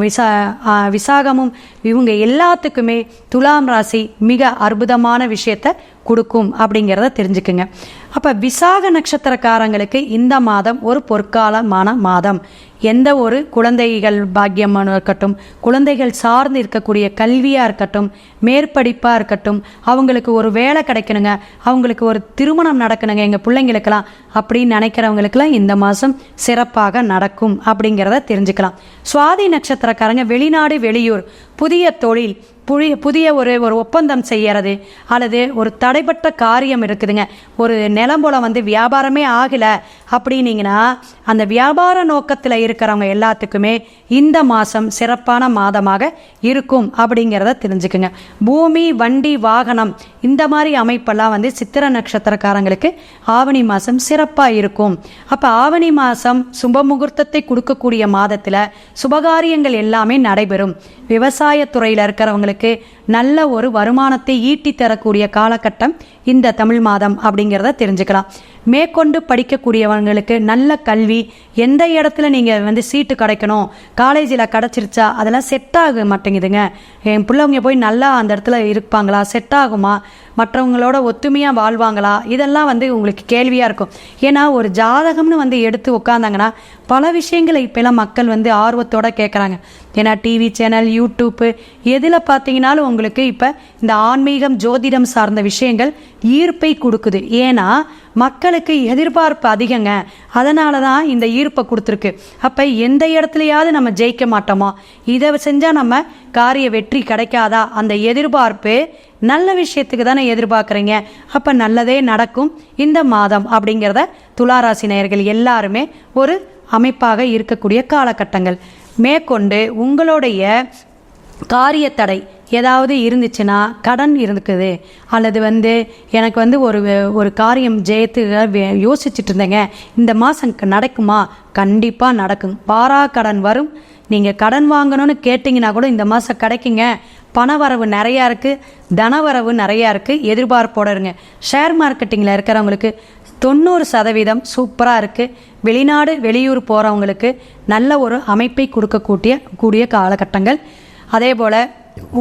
விசாகமும் இவங்க எல்லாத்துக்குமே துலாம் ராசி மிக அற்புதமான விஷயத்தை கொடுக்கும் அப்படிங்கிறத தெரிஞ்சுக்குங்க. அப்போ விசாக நட்சத்திரக்காரங்களுக்கு இந்த மாதம் ஒரு பொற்காலமான மாதம். எந்த ஒரு குழந்தைகள் பாக்கியமாக இருக்கட்டும், குழந்தைகள் சார்ந்து இருக்கக்கூடிய கல்வியாக இருக்கட்டும், மேற்படிப்பாக இருக்கட்டும், அவங்களுக்கு ஒரு வேலை கிடைக்கணுங்க, அவங்களுக்கு ஒரு திருமணம் நடக்கணுங்க எங்கள் பிள்ளைங்களுக்கெல்லாம் அப்படின்னு நினைக்கிறவங்களுக்கெல்லாம் இந்த மாதம் சிறப்பாக நடக்கும் அப்படிங்கிறத தெரிஞ்சுக்கலாம். சுவாதி நட்சத்திரக்காரங்க வெளிநாடு வெளியூர் புதிய தொழில் புதிய ஒரு ஒப்பந்தம் செய்யறது, அல்லது ஒரு தடைப்பட்ட காரியம் இருக்குதுங்க, ஒரு நிலம் போல வியாபாரமே ஆகலை அப்படின்னீங்கன்னா அந்த வியாபார நோக்கத்தில் இருக்கிறவங்க எல்லாத்துக்குமே இந்த மாதம் சிறப்பான மாதமாக இருக்கும் அப்படிங்கிறத தெரிஞ்சுக்குங்க. பூமி, வண்டி, வாகனம் இந்த மாதிரி அமைப்பெல்லாம் சித்திர நட்சத்திரக்காரங்களுக்கு ஆவணி மாதம் சிறப்பாக இருக்கும். அப்போ ஆவணி மாதம் சுப முகூர்த்தத்தை கொடுக்கக்கூடிய மாதத்தில் சுபகாரியங்கள் எல்லாமே நடைபெறும். விவசாயத்துறையில் இருக்கிறவங்களுக்கு நல்ல ஒரு வருமானத்தை ஈட்டி தரக்கூடிய காலகட்டம் இந்த தமிழ் மாதம் அப்படிங்கிறத தெரிஞ்சுக்கலாம். மேற்கொண்டு படிக்கக்கூடியவங்களுக்கு நல்ல கல்வி, எந்த இடத்துல நீங்கள் சீட்டு கிடைக்கணும், காலேஜில் கிடச்சிருச்சா அதெல்லாம் செட் ஆக மாட்டேங்குதுங்க, என் பிள்ளைங்க போய் நல்லா அந்த இடத்துல இருப்பாங்களா, செட் ஆகுமா, மற்றவங்களோட ஒத்துமையாக வாழ்வாங்களா, இதெல்லாம் உங்களுக்கு கேள்வியாக இருக்கும். ஏன்னா ஒரு ஜாதகம்னு எடுத்து உட்காந்தாங்கன்னா பல விஷயங்களை இப்போலாம் மக்கள் ஆர்வத்தோடு கேட்குறாங்க. ஏன்னா டிவி சேனல், யூடியூப்பு எதில் பார்த்தீங்கன்னாலும் உங்களுக்கு இப்போ இந்த ஆன்மீகம், ஜோதிடம் சார்ந்த விஷயங்கள் ஈர்ப்பை கொடுக்குது. ஏன்னா மக்களுக்கு எதிர்பார்ப்பு அதிகங்க, அதனால தான் இந்த ஈர்ப்பை கொடுத்துருக்கு. அப்போ எந்த இடத்துலையாவது நம்ம ஜெயிக்க மாட்டோமா, இதை செஞ்சால் நம்ம காரிய வெற்றி கிடைக்காதா, அந்த எதிர்பார்ப்பு நல்ல விஷயத்துக்கு தானே எதிர்பார்க்குறீங்க. அப்போ நல்லதே நடக்கும் இந்த மாதம் அப்படிங்கிறத துளாராசி நேயர்கள் எல்லாருமே ஒரு அமைப்பாக இருக்கக்கூடிய காலகட்டங்கள். மேற்கொண்டு உங்களுடைய காரிய தடை ஏதாவது இருந்துச்சுன்னா, கடன் இருக்குது, அல்லது எனக்கு ஒரு காரியம் ஜெயத்து யோசிச்சுட்டு இருந்தேங்க, இந்த மாதம் நடக்குமா, கண்டிப்பாக நடக்கும். வாரா கடன் வரும். நீங்கள் கடன் வாங்கணும்னு கேட்டிங்கன்னா கூட இந்த மாதம் கிடைக்குங்க. பணவரவு நிறையா இருக்குது, தனவரவு நிறையா இருக்குது, எதிர்பார்ப்போட இருங்க. ஷேர் மார்க்கெட்டிங்கில் இருக்கிறவங்களுக்கு 90% சூப்பராக இருக்குது. வெளிநாடு வெளியூர் போகிறவங்களுக்கு நல்ல ஒரு அமைப்பை கொடுக்கக்கூடிய காலகட்டங்கள். அதே போல்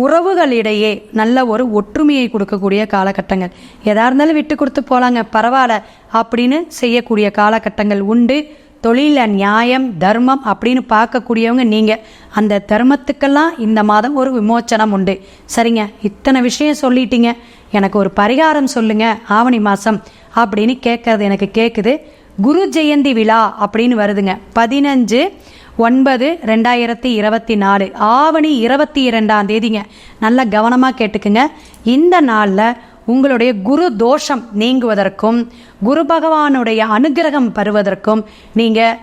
உறவுகளிடையே நல்ல ஒரு ஒற்றுமையை கொடுக்கக்கூடிய காலகட்டங்கள். எதாக இருந்தாலும் விட்டு கொடுத்து போகலாங்க, பரவாயில்ல அப்படின்னு செய்யக்கூடிய காலகட்டங்கள் உண்டு. தொழிலில் நியாயம், தர்மம் அப்படின்னு பார்க்கக்கூடியவங்க நீங்கள். அந்த தர்மத்துக்கெல்லாம் இந்த மாதம் ஒரு விமோச்சனம் உண்டு. சரிங்க, இத்தனை விஷயம் சொல்லிட்டீங்க, எனக்கு ஒரு பரிகாரம் சொல்லுங்க ஆவணி மாதம் அப்படின்னு கேட்கறது எனக்கு கேட்குது. குரு ஜெயந்தி விழா அப்படின்னு வருதுங்க. 15 9/2024 ஆவணி 22ஆம் தேதிங்க. நல்லா கவனமாக கேட்டுக்குங்க. இந்த நாளில் உங்களுடைய குரு தோஷம் நீங்குவதற்கும் குரு பகவானுடைய அனுகிரகம் பெறுவதற்கும் நீங்கள்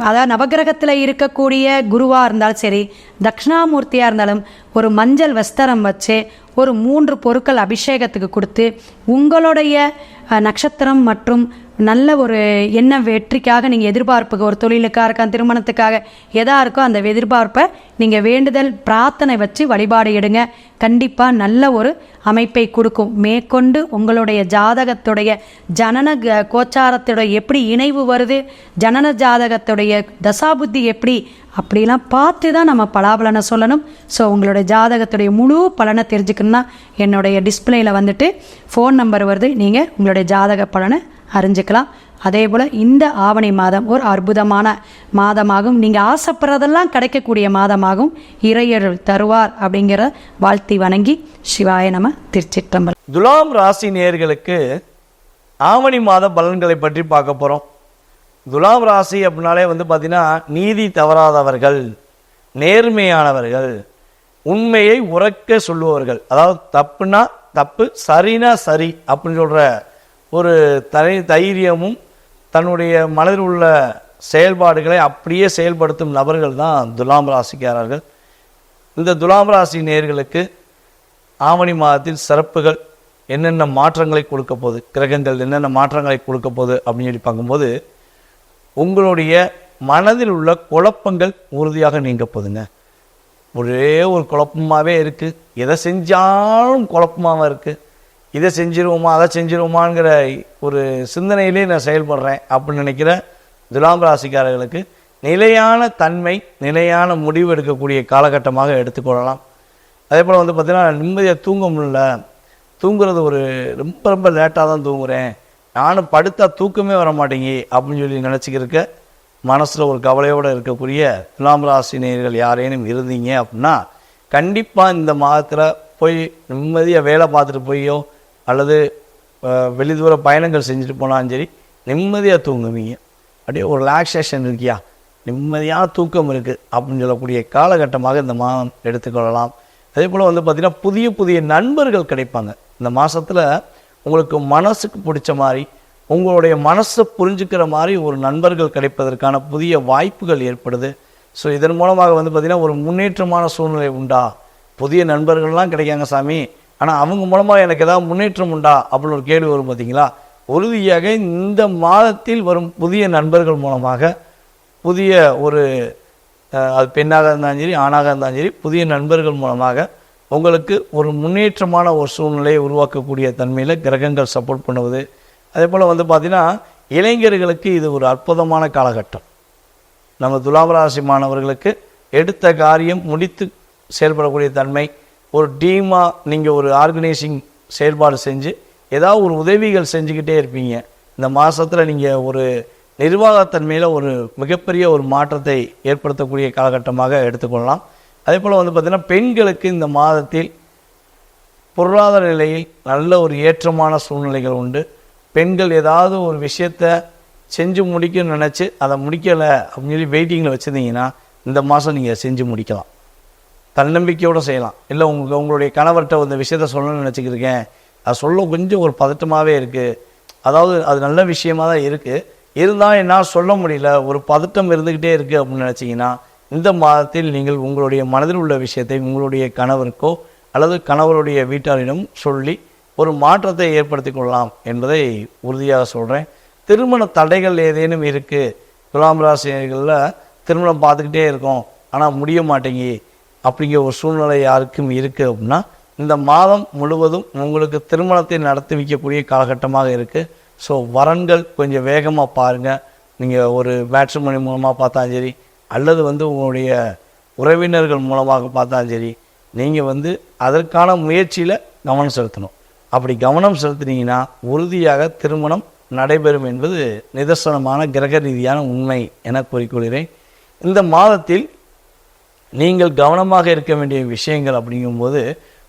அதாவது நவகிரகத்தில் இருக்கக்கூடிய குருவாக இருந்தாலும் சரி, தட்சிணாமூர்த்தியாக இருந்தாலும் ஒரு மஞ்சள் வஸ்திரம் வச்சு ஒரு 3 பொருட்கள் அபிஷேகத்துக்கு கொடுத்து உங்களுடைய நட்சத்திரம் மற்றும் நல்ல ஒரு என்ன வெற்றிக்காக நீங்கள் எதிர்பார்ப்புக்கு ஒரு தொழிலுக்காக இருக்க திருமணத்துக்காக எதாக இருக்கோ அந்த எதிர்பார்ப்பை நீங்கள் வேண்டுதல் பிரார்த்தனை வச்சு வழிபாடு எடுங்க. கண்டிப்பாக நல்ல ஒரு அமைப்பை கொடுக்கும். மேற்கொண்டு உங்களுடைய ஜாதகத்துடைய ஜனன கோச்சாரத்துடைய எப்படி இணைவு வருது, ஜனன ஜாதகத்துடைய தசாபுத்தி எப்படி அப்படிலாம் பார்த்து தான் நம்ம பலாபலனை சொல்லணும். ஸோ உங்களுடைய ஜாதகத்துடைய முழு பலனை தெரிஞ்சுக்கணுன்னா என்னுடைய டிஸ்பிளேயில் வந்துட்டு ஃபோன் நம்பர் வருது, நீங்கள் உங்களுடைய ஜாதக பலனை அறிஞ்சிக்கலாம். அதே போல் இந்த ஆவணி மாதம் ஒரு அற்புதமான மாதமாகும். நீங்கள் ஆசைப்படுறதெல்லாம் கிடைக்கக்கூடிய மாதமாகும். இறையருள் தருவார் அப்படிங்கிற வாழ்த்தி வணங்கி சிவாய நம. திருச்சிற்றம்பலம். துலாம் ராசி நேயர்களுக்கு ஆவணி மாத பலன்களை பற்றி பார்க்க போகிறோம். துலாம் ராசி அப்படின்னாலே பார்த்தீங்கன்னா நீதி தவறாதவர்கள், நேர்மையானவர்கள், உண்மையை உறக்க சொல்லுபவர்கள். அதாவது தப்புனா தப்பு, சரினா சரி அப்படின்னு சொல்கிற ஒரு தைரியமும் தன்னுடைய மனதில் உள்ள செயல்பாடுகளை அப்படியே செயல்படுத்தும் நபர்கள் தான் துலாம் ராசிக்காரர்கள். இந்த துலாம் ராசி நேயர்களுக்கு ஆவணி மாதத்தில் சிறப்புகள் என்னென்ன மாற்றங்களை கொடுக்க போகுது, கிரகங்கள் என்னென்ன மாற்றங்களை கொடுக்க போகுது அப்படின்னு சொல்லி பார்க்கும்போது உங்களுடைய மனதில் உள்ள குழப்பங்கள் உறுதியாக நீங்க போகுதுங்க. ஒரே ஒரு குழப்பமாகவே இருக்குது, எதை செஞ்சாலும் குழப்பமாக இருக்குது. இதை செஞ்சிருவோமா அதை செஞ்சிருவோமாங்கிற ஒரு சிந்தனையிலே நான் செயல்படுறேன் அப்படின்னு நினைக்கிற துலாம் ராசிக்காரர்களுக்கு நிலையான தன்மை, நிலையான முடிவு எடுக்கக்கூடிய காலகட்டமாக எடுத்துக்கொள்ளலாம். அதே போல் பார்த்திங்கன்னா நிம்மதியாக தூங்க முடியல, தூங்குறது ஒரு ரொம்ப ரொம்ப லேட்டாக தான் தூங்குறேன், நானும் படுத்தா தூக்கமே வர மாட்டேங்கி அப்படின்னு சொல்லி நினச்சிக்கிருக்க மனசில் ஒரு கவலையோடு இருக்கக்கூடிய துலாம் ராசி நேயர்கள் யாரேனும் இருந்தீங்க அப்படின்னா கண்டிப்பாக இந்த மாதத்தில் போய் நிம்மதியாக வேலை பார்த்துட்டு போயோ அல்லது வெளிதூர பயணங்கள் செஞ்சுட்டு போனாலும் சரி நிம்மதியாக தூங்குவீங்க. அப்படியே ஒரு ரிலாக்ஸேஷன் இருக்கியா, நிம்மதியான தூக்கம் இருக்குது அப்படின்னு சொல்லக்கூடிய காலகட்டமாக இந்த மாதம் எடுத்துக்கொள்ளலாம். அதே போல் பார்த்திங்கன்னா புதிய புதிய நண்பர்கள் கிடைப்பாங்க. இந்த மாதத்தில் உங்களுக்கு மனசுக்கு பிடிச்ச மாதிரி, உங்களுடைய மனசை புரிஞ்சுக்கிற மாதிரி ஒரு நண்பர்கள் கிடைப்பதற்கான புதிய வாய்ப்புகள் ஏற்படுது. ஸோ இதன் மூலமாக பார்த்திங்கன்னா ஒரு முன்னேற்றமான சூழ்நிலை உண்டா, புதிய நண்பர்கள்லாம் கிடைக்காங்க சாமி, ஆனால் அவங்க மூலமாக எனக்கு ஏதாவது முன்னேற்றம் உண்டா அப்படின்னு ஒரு கேள்வி வரும் பார்த்தீங்களா. உறுதியாக இந்த மாதத்தில் வரும் புதிய நண்பர்கள் மூலமாக புதிய ஒரு அது பெண்ணாக இருந்தாலும் சரி ஆணாக இருந்தாலும் சரி புதிய நண்பர்கள் மூலமாக உங்களுக்கு ஒரு முன்னேற்றமான ஒரு சூழ்நிலையை உருவாக்கக்கூடிய தன்மையில் கிரகங்கள் சப்போர்ட் பண்ணுவது. அதே போல் பார்த்திங்கன்னா இளைஞர்களுக்கு இது ஒரு அற்புதமான காலகட்டம். நம்ம துலாம் ராசி மாணவர்களுக்கு எடுத்த காரியம் முடித்து செயல்படக்கூடிய தன்மை, ஒரு டீமாக நீங்கள் ஒரு ஆர்கனைசிங் செயல்பாடு செஞ்சு ஏதாவது ஒரு உதவிகள் செஞ்சுக்கிட்டே இருப்பீங்க. இந்த மாதத்தில் நீங்கள் ஒரு நிர்வாகத்தன்மையில் ஒரு மிகப்பெரிய ஒரு மாற்றத்தை ஏற்படுத்தக்கூடிய காலகட்டமாக எடுத்துக்கொள்ளலாம். அதே போல் பார்த்திங்கன்னா பெண்களுக்கு இந்த மாதத்தில் பொருளாதார நிலையில் நல்ல ஒரு ஏற்றமான சூழ்நிலைகள் உண்டு. பெண்கள் ஏதாவது ஒரு விஷயத்தை செஞ்சு முடிக்கணும்னு நினச்சி அதை முடிக்கலை அப்படின்னு சொல்லி வெயிட்டிங்கில் வச்சுருந்தீங்கன்னா இந்த மாதம் நீங்கள் செஞ்சு முடிக்கலாம், தன்னம்பிக்கையோடு செய்யலாம். இல்லை உங்களுடைய கணவர்கிட்ட இந்த விஷயத்த சொல்லணும்னு நினச்சிக்கிருக்கேன், அது சொல்ல கொஞ்சம் ஒரு பதட்டமாகவே இருக்குது, அதாவது அது நல்ல விஷயமாக தான் இருக்குது, இருந்தால் என்னால் சொல்ல முடியல, ஒரு பதட்டம் இருந்துக்கிட்டே இருக்குது அப்படின்னு நினச்சிங்கன்னா இந்த மாதத்தில் நீங்கள் உங்களுடைய மனதில் உள்ள விஷயத்தை உங்களுடைய கணவருக்கோ அல்லது கணவருடைய வீட்டாரிடம் சொல்லி ஒரு மாற்றத்தை ஏற்படுத்தி கொள்ளலாம் என்பதை உறுதியாக சொல்கிறேன். திருமண தடைகள் ஏதேனும் இருக்குது, துலாம் ராசிகளில் திருமணம் பார்த்துக்கிட்டே இருக்கோம் ஆனால் முடிய மாட்டேங்கி அப்படிங்கிற ஒரு சூழ்நிலை யாருக்கும் இருக்குது அப்படின்னா இந்த மாதம் முழுவதும் உங்களுக்கு திருமணத்தை நடத்தி வைக்கக்கூடிய காலகட்டமாக இருக்குது. ஸோ வரன்கள் கொஞ்சம் வேகமாக பாருங்கள். நீங்கள் ஒரு மேட்ரிமோனி மூலமாக பார்த்தாலும் சரி அல்லது உங்களுடைய உறவினர்கள் மூலமாக பார்த்தாலும் சரி நீங்கள் அதற்கான முயற்சியில் கவனம் செலுத்தணும். அப்படி கவனம் செலுத்தினீங்கன்னா உறுதியாக திருமணம் நடைபெறும் என்பது நிதர்சனமான கிரக ரீதியான உண்மை என கூறிக்கொள்கிறேன். இந்த மாதத்தில் நீங்கள் கவனமாக இருக்க வேண்டிய விஷயங்கள் அப்படிங்கும்போது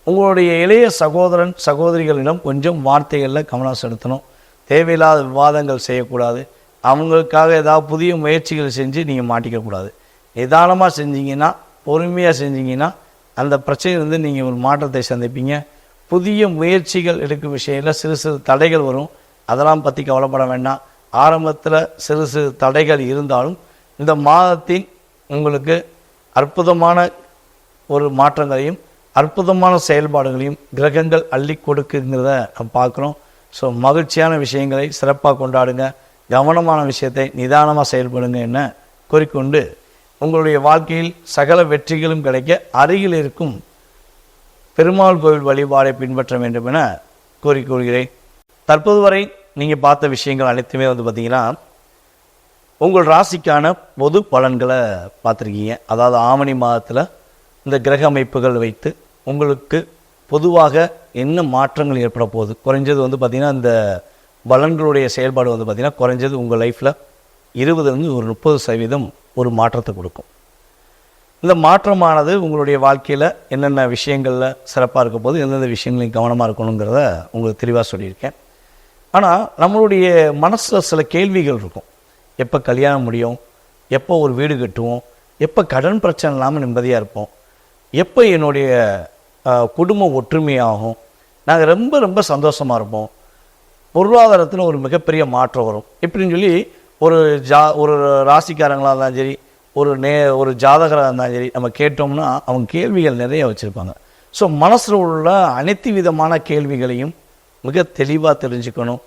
உங்களுடைய இளைய சகோதரன் சகோதரிகளிடம் கொஞ்சம் வார்த்தைகளில் கவனம் செலுத்தணும். தேவையில்லாத விவாதங்கள் செய்யக்கூடாது. அவங்களுக்காக ஏதாவது புதிய முயற்சிகள் செஞ்சு நீங்கள் மாட்டிக்கக்கூடாது. நிதானமாக செஞ்சீங்கன்னா, பொறுமையாக செஞ்சீங்கன்னா அந்த பிரச்சனையிலிருந்து நீங்கள் ஒரு மாற்றத்தை சந்திப்பீங்க. புதிய முயற்சிகள் எடுக்கும் விஷயத்தில் சிறு சிறு தடைகள் வரும், அதெல்லாம் பற்றி கவலைப்பட வேண்டாம். ஆரம்பத்தில் சிறு சிறு தடைகள் இருந்தாலும் இந்த மாதத்தின் உங்களுக்கு அற்புதமான ஒரு மாற்றங்களையும் அற்புதமான செயல்பாடுகளையும் கிரகங்கள் அள்ளி கொடுக்குங்கிறத நம்ம பார்க்குறோம். ஸோ மகிழ்ச்சியான விஷயங்களை சிறப்பாக கொண்டாடுங்க, கவனமான விஷயத்தை நிதானமாக செயல்படுங்க என்ன கூறிக்கொண்டு உங்களுடைய வாழ்க்கையில் சகல வெற்றிகளும் கிடைக்க அருகில் இருக்கும் பெருமாள் கோவில் வழிபாடை பின்பற்ற வேண்டும் என கூறிக்கொள்கிறேன். தற்போது வரை நீங்கள் பார்த்த விஷயங்கள் அனைத்துமே பார்த்திங்கன்னா உங்கள் ராசிக்கான பொது பலன்களை பார்த்துருக்கீங்க. அதாவது ஆவணி மாதத்தில் இந்த கிரக அமைப்புகள் வைத்து உங்களுக்கு பொதுவாக என்ன மாற்றங்கள் ஏற்பட போகுது, குறைஞ்சது பார்த்திங்கன்னா இந்த பலன்களுடைய செயல்பாடு பார்த்திங்கன்னா குறைஞ்சது உங்கள் லைஃப்பில் 20 ஒரு 30% ஒரு மாற்றத்தை கொடுக்கும். இந்த மாற்றமானது உங்களுடைய வாழ்க்கையில் என்னென்ன விஷயங்களில் சிறப்பாக இருக்க போது, எந்தெந்த விஷயங்களையும் கவனமாக இருக்கணுங்கிறத உங்களுக்கு தெளிவாக சொல்லியிருக்கேன். ஆனால் நம்மளுடைய மனசில் சில கேள்விகள் இருக்கும். எப்போ கல்யாணம் முடியும், எப்போ ஒரு வீடு கட்டுவோம், எப்போ கடன் பிரச்சனை இல்லாமல் நிம்மதியாக இருப்போம், எப்போ என்னுடைய குடும்பம் ஒற்றுமையாகும், நாங்கள் ரொம்ப ரொம்ப சந்தோஷமாக இருப்போம், பொருளாதாரத்தில் ஒரு மிகப்பெரிய மாற்றம் வரும் இப்படின்னு சொல்லி ஒரு ராசிக்காரங்களாக இருந்தாலும் சரி, ஒரு ஜாதகராக இருந்தாலும் சரி, நம்ம கேட்டோம்னா அவங்க கேள்விகள் நிறைய வச்சுருப்பாங்க. ஸோ மனசில் உள்ள அனைத்து விதமான கேள்விகளையும் மிக தெளிவாக தெரிஞ்சுக்கணும்,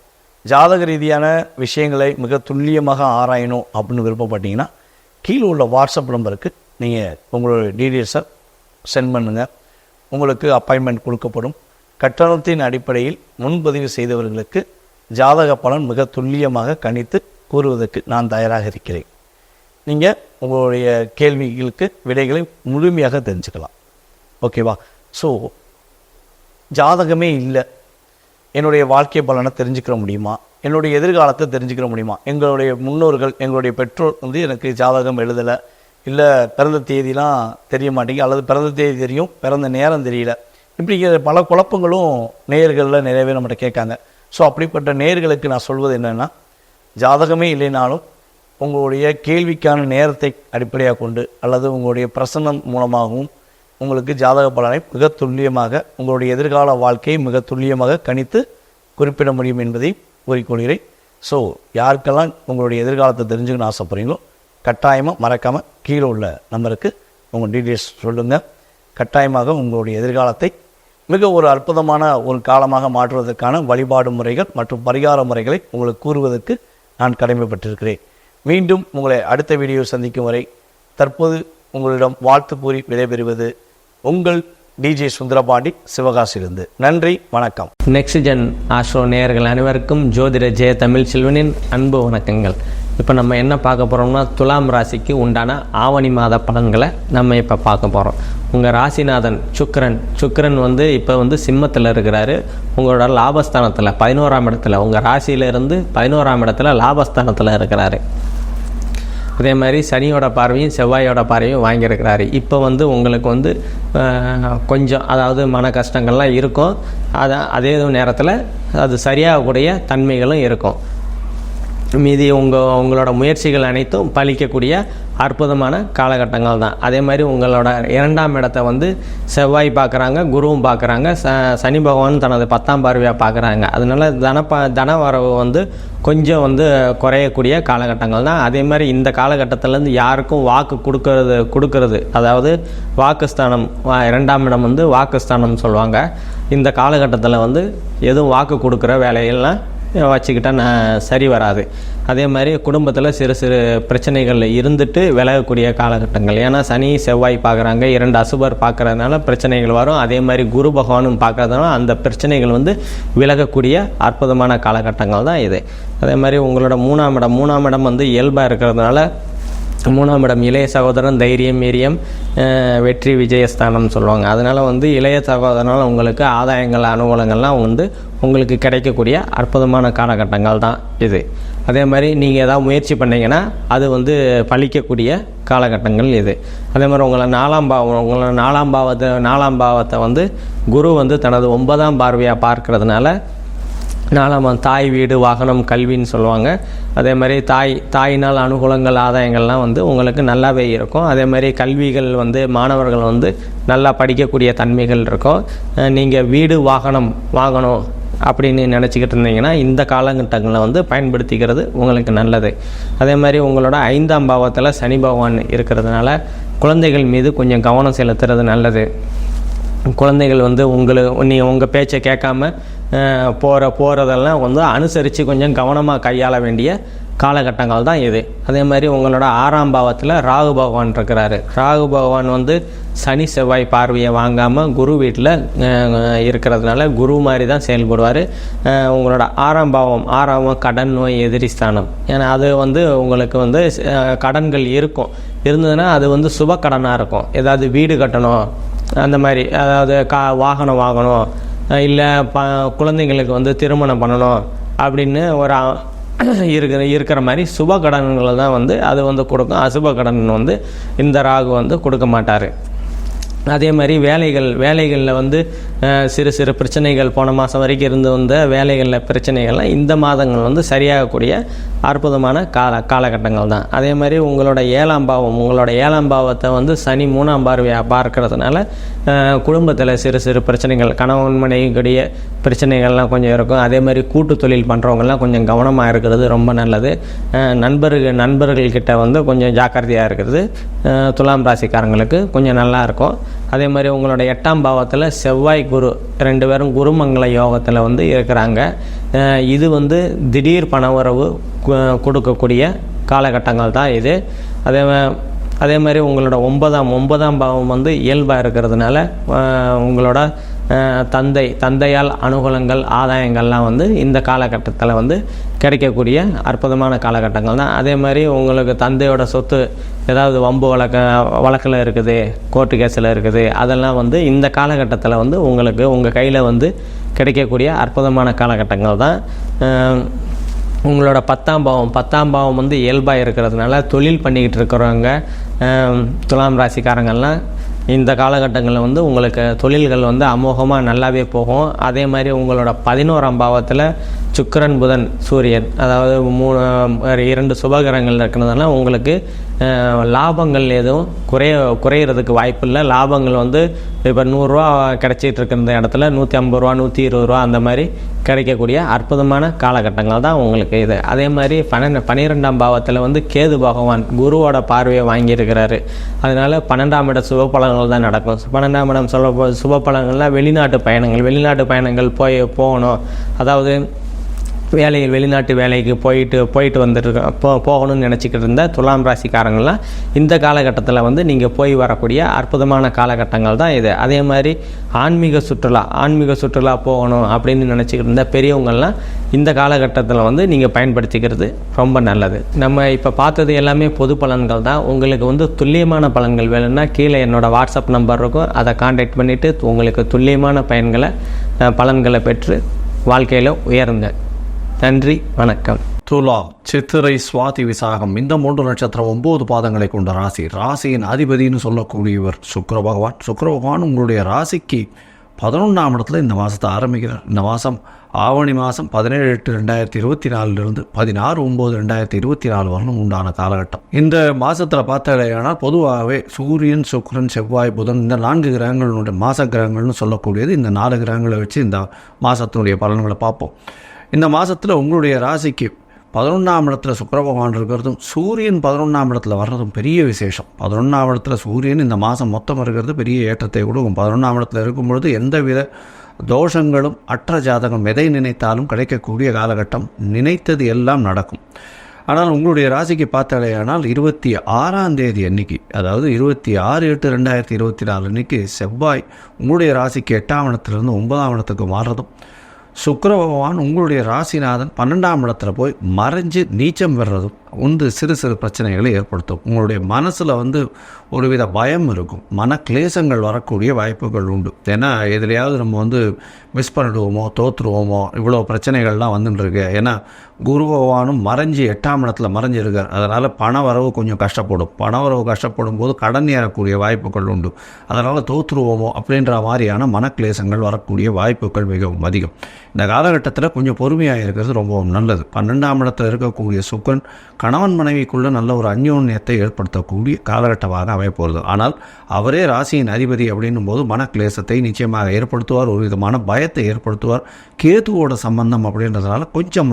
ஜாதக ரீதியான விஷயங்களை மிக துல்லியமாக ஆராயணும் அப்படின்னு விருப்பப்பட்டீங்கன்னா கீழே உள்ள வாட்ஸ்அப் நம்பருக்கு நீங்கள் உங்களோட டீட்டெயில்ஸை சென்ட் பண்ணுங்கள். உங்களுக்கு அப்பாயின்மெண்ட் கொடுக்கப்படும். கட்டணத்தின் அடிப்படையில் முன்பதிவு செய்தவர்களுக்கு ஜாதக பலன் மிக துல்லியமாக கணித்து கூறுவதற்கு நான் தயாராக இருக்கிறேன். நீங்கள் உங்களுடைய கேள்விகளுக்கு விடைகளை முழுமையாக தெரிஞ்சுக்கலாம். ஓகேவா? ஸோ ஜாதகமே இல்லை, என்னுடைய வாழ்க்கை பலனை தெரிஞ்சுக்கிற முடியுமா, என்னுடைய எதிர்காலத்தை தெரிஞ்சுக்கிற முடியுமா? எங்களுடைய முன்னோர்கள், எங்களுடைய பெற்றோர் எனக்கு ஜாதகம் எழுதலை, இல்லை பிறந்த தேதிலாம் தெரிய மாட்டேங்குது, அல்லது பிறந்த தேதி தெரியும், பிறந்த நேரம் தெரியல, இப்படி பல குழப்பங்களும் நேயர்களில் நிறையவே நம்மகிட்ட கேட்காங்க. ஸோ அப்படிப்பட்ட நேயர்களுக்கு நான் சொல்வது என்னென்னா, ஜாதகமே இல்லைனாலும் உங்களுடைய கேள்விக்கான நேரத்தை அடிப்படையாக கொண்டு அல்லது உங்களுடைய பிரசன்னம் மூலமாகவும் உங்களுக்கு ஜாதக பலனை மிக துல்லியமாக, உங்களுடைய எதிர்கால வாழ்க்கையை மிக துல்லியமாக கணித்து குறிப்பிட முடியும் என்பதை கூறிக்கொள்கிறேன். ஸோ யாருக்கெல்லாம் உங்களுடைய எதிர்காலத்தை தெரிஞ்சுக்கணும்னு ஆசைப்படுறீங்களோ கட்டாயமாக மறக்காமல் கீழே உள்ள நம்பருக்கு உங்கள் டீட்டெயில்ஸ் சொல்லுங்கள். கட்டாயமாக உங்களுடைய எதிர்காலத்தை மிக ஒரு அற்புதமான ஒரு காலமாக மாற்றுவதற்கான வழிபாடு முறைகள் மற்றும் பரிகார முறைகளை உங்களுக்கு கூறுவதற்கு நான் கடமைப்பட்டிருக்கிறேன். மீண்டும் உங்களை அடுத்த வீடியோ சந்திக்கும் வரை தற்போது உங்களிடம் வாழ்த்து கூறி விடைபெறுவது உங்கள் டிஜே சுந்தரபாண்டி, சிவகாசியிலிருந்து. நன்றி, வணக்கம். நெக்ஸ்ட் ஜென் ஆஸ்ட்ரோ நேயர்கள் அனைவருக்கும் ஜோதிட ஜெய தமிழ் செல்வனின் அன்பு வணக்கங்கள். இப்போ நம்ம என்ன பார்க்க போகிறோம்னா, துலாம் ராசிக்கு உண்டான ஆவணி மாத பலன்களை நம்ம இப்போ பார்க்க போகிறோம். உங்கள் ராசிநாதன் சுக்கிரன் இப்போ சிம்மத்தில் இருக்கிறாரு. உங்களோட லாபஸ்தானத்தில் 11ஆம் இடத்துல, உங்கள் ராசியிலிருந்து 11ஆம் இடத்துல லாபஸ்தானத்தில் இருக்கிறாரு. அதே மாதிரி சனியோட பார்வையும் செவ்வாயோட பார்வையும் வாங்கியிருக்கிறாரு. இப்போ உங்களுக்கு கொஞ்சம் அதாவது மன கஷ்டங்கள்லாம் இருக்கும், அதே நேரத்தில் அது சரியாகக்கூடிய தன்மைகளும் இருக்கும். மீதி உங்களோட முயற்சிகள் அனைத்தும் பலிக்கக்கூடிய அற்புதமான காலகட்டங்கள் தான். அதே மாதிரி உங்களோட 2ஆம் இடத்தை செவ்வாய் பார்க்குறாங்க, குருவும் பார்க்குறாங்க, சனி பகவான் தனது 10ஆம் பார்வையாக பார்க்குறாங்க. அதனால தன வரவு கொஞ்சம் குறையக்கூடிய காலகட்டங்கள் தான். அதே மாதிரி இந்த காலகட்டத்திலேருந்து யாருக்கும் வாக்கு கொடுக்கறது அதாவது வாக்குஸ்தானம், 2ஆம் இடம் வாக்குஸ்தானம் சொல்லுவாங்க. இந்த காலகட்டத்தில் எதுவும் வாக்கு கொடுக்குற வேலையெல்லாம் வச்சுக்கிட்டால் சரி வராது. அதே மாதிரி குடும்பத்தில் சிறு சிறு பிரச்சனைகள் இருந்துட்டு விலகக்கூடிய காலகட்டங்கள். ஏன்னா சனி செவ்வாய் பார்க்குறாங்க, 2 அசுபர் பார்க்குறதுனால பிரச்சனைகள் வரும். அதே மாதிரி குரு பகவானும் பார்க்குறதுனால அந்த பிரச்சனைகள் விலகக்கூடிய அற்புதமான காலகட்டங்கள் தான் இது. அதே மாதிரி உங்களோட 3ஆம் இடம் இயல்பாக இருக்கிறதுனால 3ஆம் இடம் இளைய சகோதரன், தைரியம், வீரியம், வெற்றி, விஜயஸ்தானம் சொல்லுவாங்க. அதனால் இளைய சகோதரனால் உங்களுக்கு ஆதாயங்கள், அனுகூலங்கள்லாம் உங்களுக்கு கிடைக்கக்கூடிய அற்புதமான காலகட்டங்கள் தான் இது. அதே மாதிரி நீங்கள் ஏதாவது முயற்சி பண்ணிங்கன்னா அது பலிக்கக்கூடிய காலகட்டங்கள் இது. அதே மாதிரி உங்களை 4ஆம் பாவத்தை குரு தனது 9ஆம் பார்வையாக பார்க்கறதுனால நாலாம் தாய் வீடு வாகனம் கல்வின்னு சொல்லுவாங்க. அதே மாதிரி தாயினால் அனுகூலங்கள் ஆதாயங்கள்லாம் வந்து உங்களுக்கு நல்லாவே இருக்கும். அதே மாதிரி கல்விகள் வந்து மாணவர்கள் வந்து நல்லா படிக்கக்கூடிய தன்மைகள் இருக்கும். நீங்கள் வீடு வாகனம் வாங்கணும் அப்படின்னு நினச்சிக்கிட்டு இருந்தீங்கன்னா இந்த காலகட்டங்களில் வந்து பயன்படுத்திக்கிறது உங்களுக்கு நல்லது. அதே மாதிரி உங்களோட 5ஆம் பாவத்தில் சனி பகவான் இருக்கிறதுனால குழந்தைகள் மீது கொஞ்சம் கவனம் செலுத்துறது நல்லது. குழந்தைகள் வந்து உங்கள் பேச்சை கேட்காம போகிறதெல்லாம் வந்து அனுசரித்து கொஞ்சம் கவனமாக கையாள வேண்டிய காலகட்டங்கள் தான் இது. அதே மாதிரி உங்களோட 6ஆம் பாவத்தில் ராகு பகவான் இருக்கிறாரு. ராகு பகவான் வந்து சனி செவ்வாய் பார்வையை வாங்காமல் குரு வீட்டில் இருக்கிறதுனால குரு மாதிரி தான் செயல்படுவார். உங்களோட 6ஆம் பாவம் கடன் நோய் எதிரி ஸ்தானம். ஏன்னா அது வந்து உங்களுக்கு வந்து கடன்கள் இருந்ததுன்னா அது வந்து சுப கடனாக இருக்கும். ஏதாவது வீடு கட்டணும் அந்த மாதிரி, அதாவது வாகனம் வாங்கணும், இல்லை குழந்தைங்களுக்கு வந்து திருமணம் பண்ணணும் அப்படின்னு ஒரு இருக்கிற மாதிரி சுப கடன்களை தான் வந்து அது வந்து கொடுக்கும். அசுப கடன் வந்து இந்த ராகு வந்து கொடுக்க மாட்டார். அதே மாதிரி வேலைகளில் வந்து சிறு சிறு பிரச்சனைகள் போன மாதம் வரைக்கும் இருந்து வந்த வேலைகளில் பிரச்சனைகள்லாம் இந்த மாதங்கள் வந்து சரியாகக்கூடிய அற்புதமான காலகட்டங்கள் தான். அதே மாதிரி உங்களோட 7ஆம் பாவத்தை வந்து சனி 3ஆம் பார்வையாக பார்க்கறதுனால குடும்பத்தில் சிறு சிறு பிரச்சனைகள், கணவன் மனைவிக்குரிய பிரச்சனைகள்லாம் கொஞ்சம் இருக்கும். அதே மாதிரி கூட்டு தொழில் பண்ணுறவங்கலாம் கொஞ்சம் கவனமாக இருக்கிறது ரொம்ப நல்லது. நண்பர்கள்கிட்ட வந்து கொஞ்சம் ஜாக்கிரதையாக இருக்கிறது துலாம் ராசிக்காரங்களுக்கு கொஞ்சம் நல்லா இருக்கும். அதே மாதிரி உங்களோட 8ஆம் பாவத்தில் செவ்வாய் குரு 2 பேரும் குருமங்கள யோகத்தில் வந்து இருக்கிறாங்க. இது வந்து திடீர் பணவரவு கொடுக்கக்கூடிய காலகட்டங்கள் தான் இது. அதே மாதிரி உங்களோட 9ஆம் பாவம் வந்து இயல்பாக இருக்கிறதுனால உங்களோட தந்தையால் அனுகூலங்கள் ஆதாயங்கள்லாம் வந்து இந்த காலகட்டத்தில் வந்து கிடைக்கக்கூடிய அற்புதமான காலகட்டங்கள் தான். அதே மாதிரி உங்களுக்கு தந்தையோட சொத்து ஏதாவது வம்பு வழக்கில் இருக்குது, கோர்ட்டு கேஸில் இருக்குது, அதெல்லாம் வந்து இந்த காலகட்டத்தில் வந்து உங்களுக்கு உங்கள் கையில் வந்து கிடைக்கக்கூடிய அற்புதமான காலகட்டங்கள் தான். உங்களோட 10ஆம் பாவம் வந்து இயல்பாக இருக்கிறதுனால தொழில் பண்ணிக்கிட்டு இருக்கிறவங்க துலாம் ராசிக்காரங்கள்லாம் இந்த காலகட்டங்களில் வந்து உங்களுக்கு தொழில்கள் வந்து அமோகமாக நல்லாவே போகும். அதே மாதிரி உங்களோட 11ஆம் பாவத்தில் சுக்கிரன் புதன் சூரியன், அதாவது 2 சுபகிரகங்கள் இருக்கிறதுனால உங்களுக்கு லாபங்கள் எதுவும் குறையிறதுக்கு வாய்ப்பு இல்லை. லாபங்கள் வந்து இப்போ 100 ரூபா கிடைச்சிட்டு இருக்கிற இடத்துல 150 ரூபா 120 ரூபா அந்த மாதிரி கிடைக்கக்கூடிய அற்புதமான காலகட்டங்கள் தான் உங்களுக்கு இது. அதே மாதிரி 12ஆம் பாவத்தில் வந்து கேது பகவான் குருவோட பார்வையை வாங்கியிருக்கிறாரு. அதனால 12ஆம் இட சுபபலங்கள் தான் நடக்கும். 12ஆம் இடம் சுபபலங்கள்லாம் வெளிநாட்டு பயணங்கள் போகணும். அதாவது வெளிநாட்டு வேலைக்கு போயிட்டு வந்துட்டு போகணும்னு நினச்சிக்கிட்டு இருந்த துலாம் ராசிக்காரங்கள்லாம் இந்த காலகட்டத்தில் வந்து நீங்கள் போய் வரக்கூடிய அற்புதமான காலகட்டங்கள் தான் இது. அதே மாதிரி ஆன்மீக சுற்றுலா போகணும் அப்படின்னு நினச்சிக்கிட்டு இருந்த பெரியவங்கள்லாம் இந்த காலகட்டத்தில் வந்து நீங்கள் பயன்படுத்திக்கிறது ரொம்ப நல்லது. நம்ம இப்போ பார்த்தது எல்லாமே பொது பலன்கள் தான். உங்களுக்கு வந்து துல்லியமான பலன்கள் வேணும்னா கீழே என்னோடய வாட்ஸ்அப் நம்பர் இருக்கும், அதை கான்டாக்ட் பண்ணிவிட்டு உங்களுக்கு துல்லியமான பலன்களை பெற்று வாழ்க்கையில் உயருங்க. நன்றி, வணக்கம். துலாம், சித்திரை, சுவாதி, விசாகம் இந்த 3 நட்சத்திரம் 9 பாதங்களை கொண்ட ராசியின் அதிபதினு சொல்லக்கூடியவர் சுக்கிர பகவான் உங்களுடைய ராசிக்கு 11ஆம் இடத்துல இந்த மாதத்தை ஆரம்பிக்கிறார். இந்த மாதம் ஆவணி மாதம் 17/8/2024 16/9/2024 வரணும் உண்டான காலகட்டம். இந்த மாதத்தில் பார்த்தாலேயானால் பொதுவாகவே சூரியன், சுக்கிரன், செவ்வாய், புதன் இந்த 4 கிரகங்களுடைய மாத கிரகங்கள்னு சொல்லக்கூடியது. இந்த 4 கிரகங்களை வச்சு இந்த மாதத்தினுடைய பலன்களை பார்ப்போம். இந்த மாதத்தில் உங்களுடைய ராசிக்கு 11ஆம் இடத்துல சுக்கிர பகவான் இருக்கிறதும் சூரியன் 11ஆம் இடத்துல வர்றதும் பெரிய விசேஷம். 11ஆம் இடத்துல சூரியன் இந்த மாதம் மொத்தம் இருக்கிறது பெரிய ஏற்றத்தை கொடுக்கும். 11ஆம் இடத்துல இருக்கும் பொழுது எந்தவித தோஷங்களும் அற்ற ஜாதகம் எதை நினைத்தாலும் கிடைக்கக்கூடிய காலகட்டம். நினைத்தது எல்லாம் நடக்கும். ஆனால் உங்களுடைய ராசிக்கு பார்த்தாலேயானால் 26ஆம் தேதி அன்னைக்கு, அதாவது 26/8/2024 அன்னைக்கு செவ்வாய் உங்களுடைய ராசிக்கு 8ஆம் இடத்துலேருந்து 9ஆம் இடத்துக்கு மாறுறதும் சுக்கிர பகவான் உங்களுடைய ராசிநாதன் 12ஆம் இடத்துல போய் மறைஞ்சு நீச்சம் பெறுறதும் சிறு சிறு பிரச்சனைகளை ஏற்படுத்தும். உங்களுடைய மனசில் ஒருவித பயம் இருக்கும், மன கிளேசங்கள் வரக்கூடிய வாய்ப்புகள் உண்டு. ஏன்னா எதுலையாவது நம்ம மிஸ் பண்ணிடுவோமோ, தோற்றுருவோமோ, இவ்வளோ பிரச்சனைகள்லாம் வந்துட்டுருக்கு. ஏன்னா குரு பகவானும் மறைஞ்சி 8ஆம் இடத்துல மறைஞ்சிருக்கார். அதனால் பண வரவு கொஞ்சம் கஷ்டப்படும். பண வரவு கஷ்டப்படும் போது கடன் ஏறக்கூடிய வாய்ப்புகள் உண்டு. அதனால் தோற்றுருவோமோ அப்படின்ற மாதிரியான மனக்லேசங்கள் வரக்கூடிய வாய்ப்புகள் மிகவும் அதிகம். இந்த காலகட்டத்தில் கொஞ்சம் பொறுமையாக இருக்கிறது ரொம்பவும் நல்லது. 12ஆம் இடத்தில் இருக்கக்கூடிய சுக்கிரன் கணவன் மனைவிக்குள்ளே நல்ல ஒரு அந்யோன்யத்தை ஏற்படுத்தக்கூடிய காலகட்டமாக அமைப்போகிறது. ஆனால் அவரே ராசியின் அதிபதி அப்படின்னும் போது மனக்லேசத்தை நிச்சயமாக ஏற்படுத்துவார், ஒரு விதமான பயத்தை ஏற்படுத்துவார். கேதுவோட சம்பந்தம் அப்படின்றதுனால கொஞ்சம்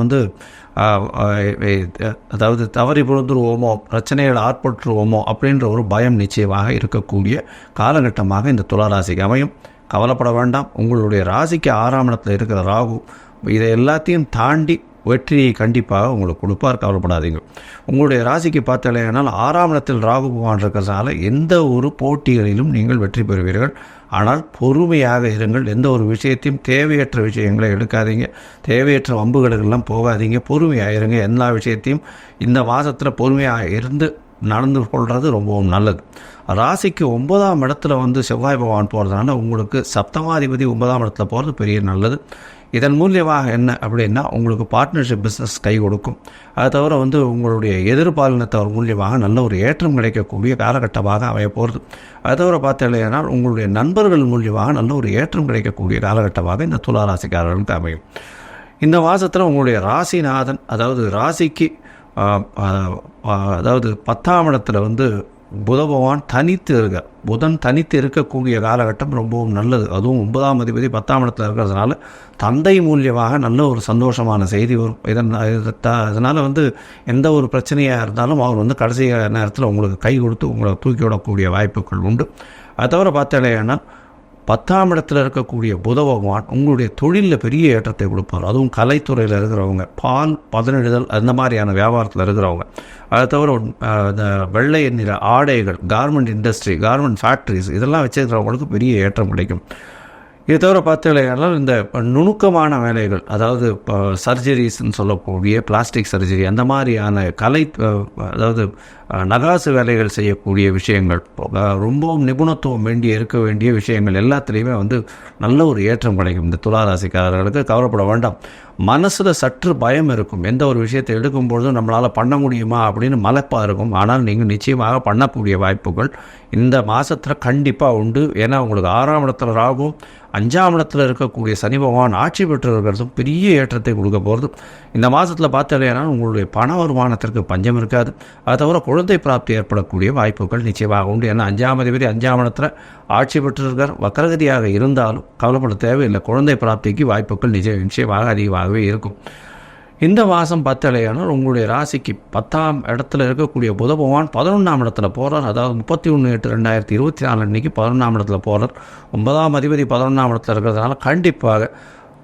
அதாவது தவறி புரிந்துருவோமோ, பிரச்சனைகள் ஆட்பட்டுருவோமோ அப்படின்ற ஒரு பயம் நிச்சயமாக இருக்கக்கூடிய காலகட்டமாக இந்த துளாராசிக்கு அமையும். கவலைப்பட வேண்டாம். உங்களுடைய ராசிக்கு 6ஆம் இடத்துல இருக்கிற ராகு இதை எல்லாத்தையும் தாண்டி வெற்றியை கண்டிப்பாக உங்களுக்கு கொடுப்பார், கவலைப்படாதீங்க. உங்களுடைய ராசிக்கு பார்த்தாலேனால் 6ஆம் இடத்தில் ராகு பகவான் இருக்கிறதுனால எந்த ஒரு போட்டிகளிலும் நீங்கள் வெற்றி பெறுவீர்கள். ஆனால் பொறுமையாக இருங்கள். எந்த ஒரு விஷயத்தையும் தேவையற்ற விஷயங்களை எடுக்காதீங்க, தேவையற்ற வம்புகளுக்கெல்லாம் போகாதீங்க, பொறுமையாக இருங்க. எல்லா விஷயத்தையும் இந்த மாதத்தில் பொறுமையாக இருந்து நடந்து கொள்வது ரொம்பவும் நல்லது. ராசிக்கு 9ஆம் இடத்துல செவ்வாய் பகவான் போகிறதுனால உங்களுக்கு சப்தமாதிபதி 9ஆம் இடத்துல போகிறது பெரிய நல்லது. இதன் மூலியமாக என்ன அப்படின்னா உங்களுக்கு பார்ட்னர்ஷிப் பிஸ்னஸ் கை கொடுக்கும். அதை தவிர உங்களுடைய எதிர்பாலினத்தவர் மூலியமாக நல்ல ஒரு ஏற்றம் கிடைக்கக்கூடிய காலகட்டமாக அமைய போகிறது. அதை தவிர பார்த்தீங்கன்னா உங்களுடைய நண்பர்கள் மூலியமாக நல்ல ஒரு ஏற்றம் கிடைக்கக்கூடிய காலகட்டமாக இந்த துளாராசிக்காரர்களுக்கு அமையும். இந்த மாதத்தில் உங்களுடைய ராசிநாதன், அதாவது ராசிக்கு அதாவது 10ஆம் இடத்துல புத பகவான் தனித்து இருக்க, புதன் தனித்து இருக்கக்கூடிய காலகட்டம் ரொம்பவும் நல்லது. அதுவும் 9ஆம் அதிபதி 10ஆம் இடத்துல இருக்கிறதுனால தந்தை மூலியமாக நல்ல ஒரு சந்தோஷமான செய்தி வரும். இதனால் எந்த ஒரு பிரச்சனையாக இருந்தாலும் அவர் கடைசி நேரத்தில் உங்களுக்கு கை கொடுத்து உங்களை தூக்கி விடக்கூடிய வாய்ப்புகள் உண்டு. அதை தவிர பார்த்தேன்னா 10ஆம் இடத்துல இருக்கக்கூடிய புத பகவான் உங்களுடைய தொழிலில் பெரிய ஏற்றத்தை கொடுப்பார். அதுவும் கலைத்துறையில் இருக்கிறவங்க, பால் பதனிடுதல் அந்த மாதிரியான வியாபாரத்தில் இருக்கிறவங்க, அதை தவிர இந்த வெள்ளை நிற ஆடைகள், கார்மெண்ட் இண்டஸ்ட்ரி, கார்மெண்ட் ஃபேக்ட்ரிஸ் இதெல்லாம் வச்சுருக்கிறவங்களுக்கு பெரிய ஏற்றம் கிடைக்கும். இதை தவிர பார்த்தீங்கன்னா இந்த நுணுக்கமான வேலைகள், அதாவது இப்போ சர்ஜரிஸ்ன்னு சொல்லக்கூடிய பிளாஸ்டிக் சர்ஜரி, அந்த மாதிரியான அதாவது நகாசு வேலைகள் செய்யக்கூடிய விஷயங்கள், ரொம்பவும் நிபுணத்துவம் இருக்க வேண்டிய விஷயங்கள் எல்லாத்துலேயுமே நல்ல ஒரு ஏற்றம் கிடைக்கும். இந்த துளாராசிக்காரர்களுக்கு கவலைப்பட வேண்டாம். மனசில் சற்று பயம் இருக்கும். எந்த ஒரு விஷயத்தை எடுக்கும்பொழுதும் நம்மளால் பண்ண முடியுமா அப்படின்னு மலைப்பாக இருக்கும். ஆனால் நீங்கள் நிச்சயமாக பண்ணக்கூடிய வாய்ப்புகள் இந்த மாதத்தில் கண்டிப்பாக உண்டு. ஏன்னா உங்களுக்கு 6ஆம் இடத்துல ராகும், 5ஆம் இடத்துல இருக்கக்கூடிய சனி பகவான் ஆட்சி பெற்று இருக்கிறதும் பெரிய ஏற்றத்தை கொடுக்க போகிறது. இந்த மாதத்தில் பார்த்தாலேனா உங்களுடைய பண வருமானத்திற்கு பஞ்சம் இருக்காது. அதை தவிர குழந்தை பிராப்தி ஏற்படக்கூடிய வாய்ப்புகள் நிச்சயமாக உண்டு. ஏன்னா 5ஆம் அதிபதி 5ஆம் இடத்துல ஆட்சி பெற்றிருக்கார். வக்கரகதியாக இருந்தாலும் கவலைப்பட தேவையில்லை. குழந்தை பிராப்திக்கு வாய்ப்புகள் நிச்சயமாக அதிகமாகவே இருக்கும். இந்த மாதம் பார்த்தலையானால் உங்களுடைய ராசிக்கு 10ஆம் இடத்துல இருக்கக்கூடிய புத பகவான் 11ஆம் இடத்துல போகிறார். அதாவது 31/8/2024 அன்றைக்கி 11ஆம் இடத்துல போகிறார். 9ஆம் அதிபதி 11ஆம் இடத்துல இருக்கிறதுனால கண்டிப்பாக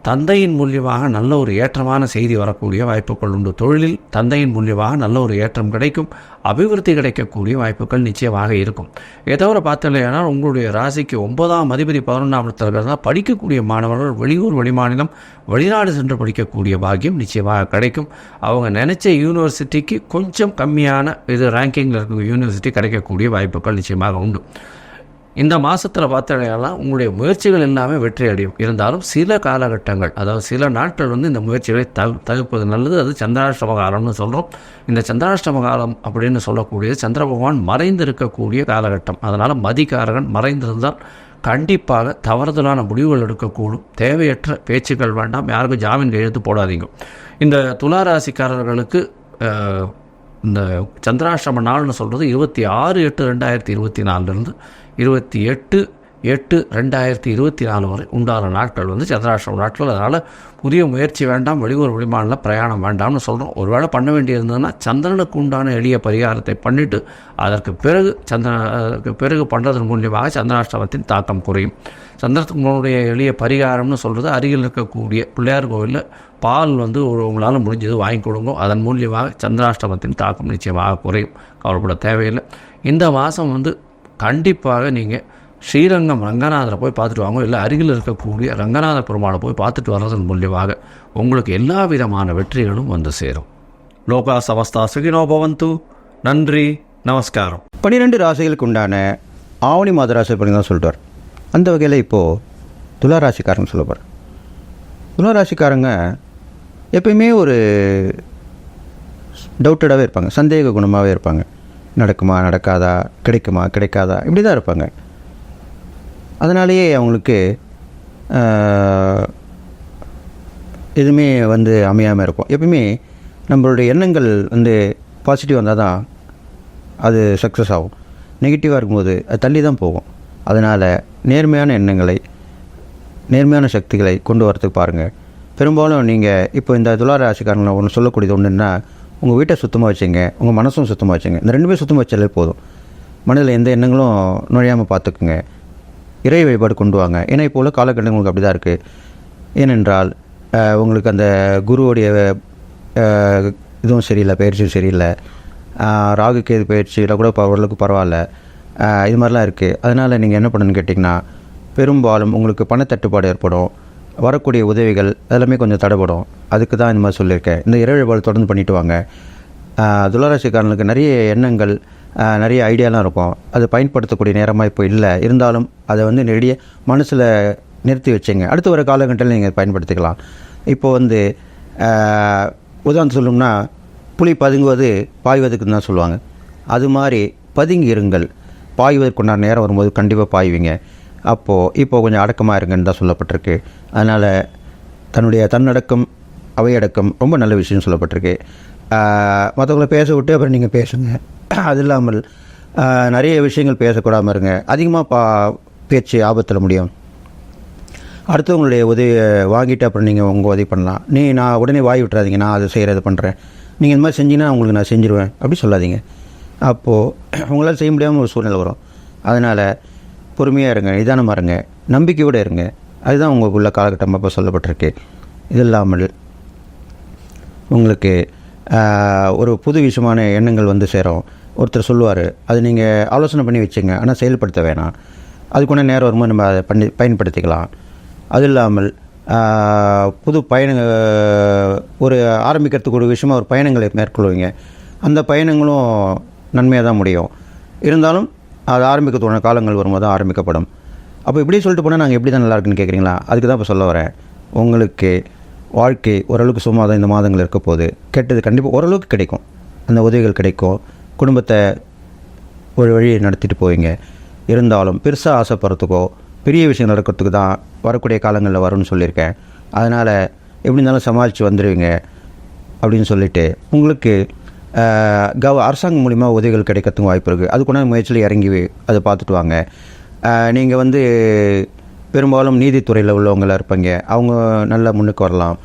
தந்தையின் மூலியமாக நல்ல ஒரு ஏற்றமான செய்தி வரக்கூடிய வாய்ப்புகள் உண்டு. தொழிலில் தந்தையின் மூலியமாக நல்ல ஒரு ஏற்றம் கிடைக்கும், அபிவிருத்தி கிடைக்கக்கூடிய வாய்ப்புகள் நிச்சயமாக இருக்கும். இதை தவிர பார்த்தலையானா உங்களுடைய ராசிக்கு 9ஆம் அதிபதி 11ஆம் இடத்துல இருக்கிறதுனால படிக்கக்கூடிய மாணவர்கள் வெளியூர், வெளிமாநிலம், வெளிநாடு சென்று படிக்கக்கூடிய பாக்கியம் நிச்சயமாக கிடைக்கும். அவங்க நினைச்ச யூனிவர்சிட்டிக்கு கொஞ்சம் கம்மியான ரேங்கிங்கில் இருக்க யூனிவர்சிட்டி கிடைக்கக்கூடிய வாய்ப்புகள் நிச்சயமாக உண்டு. இந்த மாதத்தில் பார்த்தீங்கன்னா உங்களுடைய முயற்சிகள் எல்லாமே வெற்றி அடையும். இருந்தாலும் சில காலகட்டங்கள், அதாவது சில நாட்கள் இந்த முயற்சிகளை தவிர்ப்பது நல்லது. அது சந்திராஷ்டம காலம்னு சொல்கிறோம். இந்த சந்திராஷ்டம காலம் அப்படின்னு சொல்லக்கூடியது சந்திர பகவான் மறைந்திருக்கக்கூடிய காலகட்டம். அதனால் மதிகாரகன் மறைந்திருந்தால் கண்டிப்பாக தவறுதலான முடிவுகள் எடுக்கக்கூடும். தேவையற்ற பேச்சுக்கள் வேண்டாம். யாருக்கும் ஜாமீன் கையெழுத்து போடாதீங்க. இந்த துளாராசிக்காரர்களுக்கு இந்த சந்திராஷ்டம நாள்னு சொல்கிறது 26/8/2024 28/8/2024 வரை உண்டான நாட்கள் சந்திராஷ்டம நாட்கள். அதனால் புதிய முயற்சி வேண்டாம், வெளியூர் வெளிமாநில பிரயாணம் வேண்டாம்னு சொல்கிறோம். ஒருவேளை பண்ண வேண்டியிருந்ததுன்னா சந்திரனுக்கு உண்டான எளிய பரிகாரத்தை பண்ணிவிட்டு அதற்கு பிறகு பண்ணுறதன் மூலியமாக சந்திராஷ்டமத்தின் தாக்கம் குறையும். சந்திரனுடைய எளிய பரிகாரம்னு சொல்கிறது அருகில் இருக்கக்கூடிய பிள்ளையார் கோவிலில் பால் உங்களால் முடிஞ்சது வாங்கி கொடுங்க. அதன் மூலியமாக சந்திராஷ்டமத்தின் தாக்கம் நிச்சயமாக குறையும். கவலைப்பட தேவையில்லை. இந்த மாதம் கண்டிப்பாக நீங்கள் ஸ்ரீரங்கம் ரங்கநாதரை போய் பார்த்துட்டு வாங்க. இல்லை அருகில் இருக்கக்கூடிய ரங்கநாத பெருமாளை போய் பார்த்துட்டு வர்றதன் மூலியமாக உங்களுக்கு எல்லா விதமான வெற்றிகளும் சேரும். லோகா சமஸ்தா சுகினோ பவந்து. நன்றி, நமஸ்காரம். 12 ராசிகளுக்கு உண்டான ஆவணி மாத ராசி பலன் தான் சொல்லிட்டு வர. அந்த வகையில் இப்போது துலா ராசிக்காரங்க சொல்ல போகிறேன். துலா ராசிக்காரங்க எப்பயுமே ஒரு டவுட்டடாகவே இருப்பாங்க, சந்தேக குணமாகவே இருப்பாங்க. நடக்குமா நடக்காதா, கிடைக்குமா கிடைக்காதா, இப்படி தான் இருப்பாங்க. அதனாலேயே அவங்களுக்கு எதுவுமே அமையாமல் இருக்கும். எப்பயுமே நம்மளுடைய எண்ணங்கள் பாசிட்டிவ் வந்தால் தான் அது சக்ஸஸ் ஆகும். நெகட்டிவாக இருக்கும்போது அது தள்ளி தான் போகும். அதனால் நேர்மையான எண்ணங்களை, நேர்மையான சக்திகளை கொண்டு வரத்துக்கு பாருங்கள். பெரும்பாலும் நீங்கள் இப்போ இந்த துலா ராசிக்காரங்களை ஒன்று சொல்லக்கூடியது ஒன்றுன்னா, உங்கள் வீட்டை சுத்தமாக வச்சுங்க, உங்கள் மனசும் சுத்தமாக வச்சுங்க. இந்த ரெண்டுமே சுத்தமாக வச்சாலே போதும். மனதில் எந்த எண்ணங்களும் நுழையாமல் பார்த்துக்குங்க. இறை வழிபாடு கொண்டு வாங்க. ஏன்னா இப்போ உள்ள காலகட்டம் உங்களுக்கு அப்படி தான் இருக்குது. ஏனென்றால் உங்களுக்கு அந்த குருவுடைய இதுவும் சரியில்லை, பயிற்சியும் சரியில்லை. ராகு கேது பயிற்சியில் கூட ஓரளவுக்கு பரவாயில்ல. இது மாதிரிலாம் இருக்குது. அதனால் நீங்கள் என்ன பண்ணணுன்னு கேட்டிங்கன்னா, பெரும்பாலும் உங்களுக்கு பணத்தட்டுப்பாடு ஏற்படும். வரக்கூடிய உதவிகள் அதெல்லாமே கொஞ்சம் தடைப்படும். அதுக்கு தான் இந்த மாதிரி சொல்லியிருக்கேன். இந்த இறை வழிபாடு தொடர்ந்து பண்ணிவிட்டு வாங்க. துளாராசிக்காரனுக்கு நிறைய எண்ணங்கள், நிறைய ஐடியாலாம் இருக்கும். அது பயன்படுத்தக்கூடிய நேரமாக இப்போ இல்லை. இருந்தாலும் அதை நிறைய மனசில் நிறுத்தி வச்சுங்க. அடுத்து வர காலகட்டத்தில் நீங்கள் பயன்படுத்திக்கலாம். இப்போது உதாரணம் சொல்லணும்னா, புலி பதுங்குவது பாய்வதுக்குன்னு தான் சொல்லுவாங்க. அது மாதிரி பதுங்கி இருங்கள். பாய்வதற்குண்டான நேரம் வரும்போது கண்டிப்பாக பாய்வீங்க. இப்போ கொஞ்சம் அடக்கமாக இருங்கன்னு தான் சொல்லப்பட்டிருக்கு. அதனால் தன்னடக்கம், அவையடக்கம் ரொம்ப நல்ல விஷயம் சொல்லப்பட்டிருக்கு. மற்றவங்கள பேச விட்டு அப்புறம் நீங்கள் பேசுங்க. அது இல்லாமல் நிறைய விஷயங்கள் பேசக்கூடாமல் இருங்க. அதிகமாக பேச்சு ஆபத்தில் முடியும். அடுத்தவங்களுடைய உதவியை வாங்கிட்டு அப்புறம் நீங்கள் உங்கள் உதவி பண்ணலாம். நான் உடனே வாய் விட்டுறாதீங்க, நான் அதை செய்கிறது பண்ணுறேன், நீங்கள் இந்த மாதிரி செஞ்சீங்கன்னா உங்களுக்கு நான் செஞ்சுருவேன் அப்படி சொல்லாதீங்க. அப்போது உங்களால் செய்ய முடியாமல் ஒரு சூழ்நிலை வரும். அதனால் பொறுமையாக இருங்க, நிதானமாக இருங்க, நம்பிக்கையோடு இருங்க. அதுதான் உங்களுக்கு உள்ள காலகட்டமாக இப்போ சொல்லப்பட்டிருக்கு. இது இல்லாமல் உங்களுக்கு ஒரு புது விஷயமான எண்ணங்கள் சேரும். ஒருத்தர் சொல்லுவார், அது நீங்கள் ஆலோசனை பண்ணி வச்சுங்க, ஆனால் செயல்படுத்த வேணாம். அதுக்குள்ள நேரம் வரும்போது நம்ம அதை பயன்படுத்திக்கலாம். அது இல்லாமல் புது ஒரு ஆரம்பிக்கிறதுக்கு ஒரு விஷயமாக ஒரு பயணங்களை மேற்கொள்வீங்க. அந்த பயணங்களும் நன்மையாக தான் முடியும். இருந்தாலும் அது ஆரம்பிக்கிறதுக்கான காலங்கள் வரும்போது தான் ஆரம்பிக்கப்படும். அப்போ இப்படி சொல்லிட்டு போனால் நாங்கள் எப்படி தான் நல்லா இருக்குன்னு கேட்குறீங்களா? அதுக்கு தான் இப்போ சொல்ல வரேன். உங்களுக்கு வாழ்க்கை ஓரளவுக்கு சும்மா தான் இந்த மாதங்கள் இருக்க போது. கெட்டது கண்டிப்பாக ஓரளவுக்கு கிடைக்கும். அந்த உதவிகள் கிடைக்கும். குடும்பத்தை ஒரு வழியை நடத்திட்டு போவீங்க. இருந்தாலும் பெருசாக ஆசைப்படுறதுக்கோ பெரிய விஷயம் நடக்கிறதுக்கு தான் வரக்கூடிய காலங்களில் வரும்னு சொல்லியிருக்கேன். அதனால் எப்படி இருந்தாலும் சமாளித்து வந்துடுவீங்க அப்படின்னு சொல்லிவிட்டு, உங்களுக்கு அரசாங்கம் மூலிமா உதவிகள் கிடைக்கிறதுக்கு வாய்ப்பு இருக்குது. அதுக்குள்ள முயற்சியில் இறங்கி அதை பார்த்துட்டு வாங்க. நீங்கள் பெரும்பாலும் நீதித்துறையில் உள்ளவங்களாக இருப்பீங்க, அவங்க நல்லா முன்னுக்கு வரலாம்.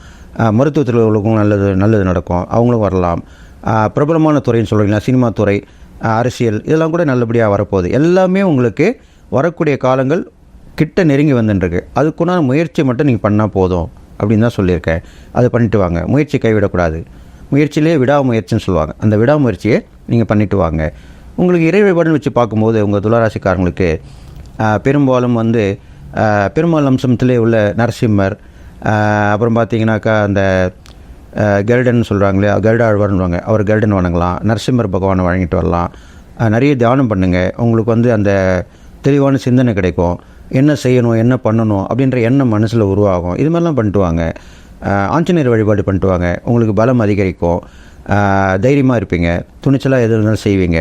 மருத்துவத்துறை உள்ளவங்களுக்கும் நல்லது நடக்கும், அவங்களும் வரலாம். பிரபலமான துறைன்னு சொல்கிறீங்களா, சினிமா துறை, அரசியல், இதெல்லாம் கூட நல்லபடியாக வரப்போகுது. எல்லாமே உங்களுக்கு வரக்கூடிய காலங்கள் கிட்ட நெருங்கி வந்துட்டுருக்கு. அதுக்குண்டான முயற்சி மட்டும் நீங்கள் பண்ணால் போதும் அப்படின்னு தான் சொல்லியிருக்கேன். அதை பண்ணிட்டு வாங்க. முயற்சி கைவிடக்கூடாது. முயற்சியிலே விடாமுயற்சின்னு சொல்லுவாங்க. அந்த விடாமுயற்சியை நீங்கள் பண்ணிட்டு வாங்க. உங்களுக்கு இறை வழிபாடுன்னு வச்சு பார்க்கும்போது உங்கள் துளாராசிக்காரங்களுக்கு பெரும்பாலும் பெருமாள் அம்சத்திலே உள்ள நரசிம்மர், அப்புறம் பார்த்தீங்கன்னாக்கா அந்த கருடன் சொல்கிறாங்களே, கருடாழ்வார்னுவாங்க, அவர் கருடன் வணங்கலாம். நரசிம்மர் பகவானை வழங்கிட்டு வரலாம். நிறைய தியானம் பண்ணுங்கள். உங்களுக்கு அந்த தெளிவான சிந்தனை கிடைக்கும். என்ன செய்யணும், என்ன பண்ணணும் அப்படின்ற எண்ணம் மனசில் உருவாகும். இது மாதிரிலாம் பண்ணிட்டு வாங்க. ஆஞ்சநேயர் வழிபாடு பண்ணிட்டு வாங்க. உங்களுக்கு பலம் அதிகரிக்கும். தைரியமாக இருப்பீங்க. துணிச்சலாக எது இருந்தாலும் செய்வீங்க.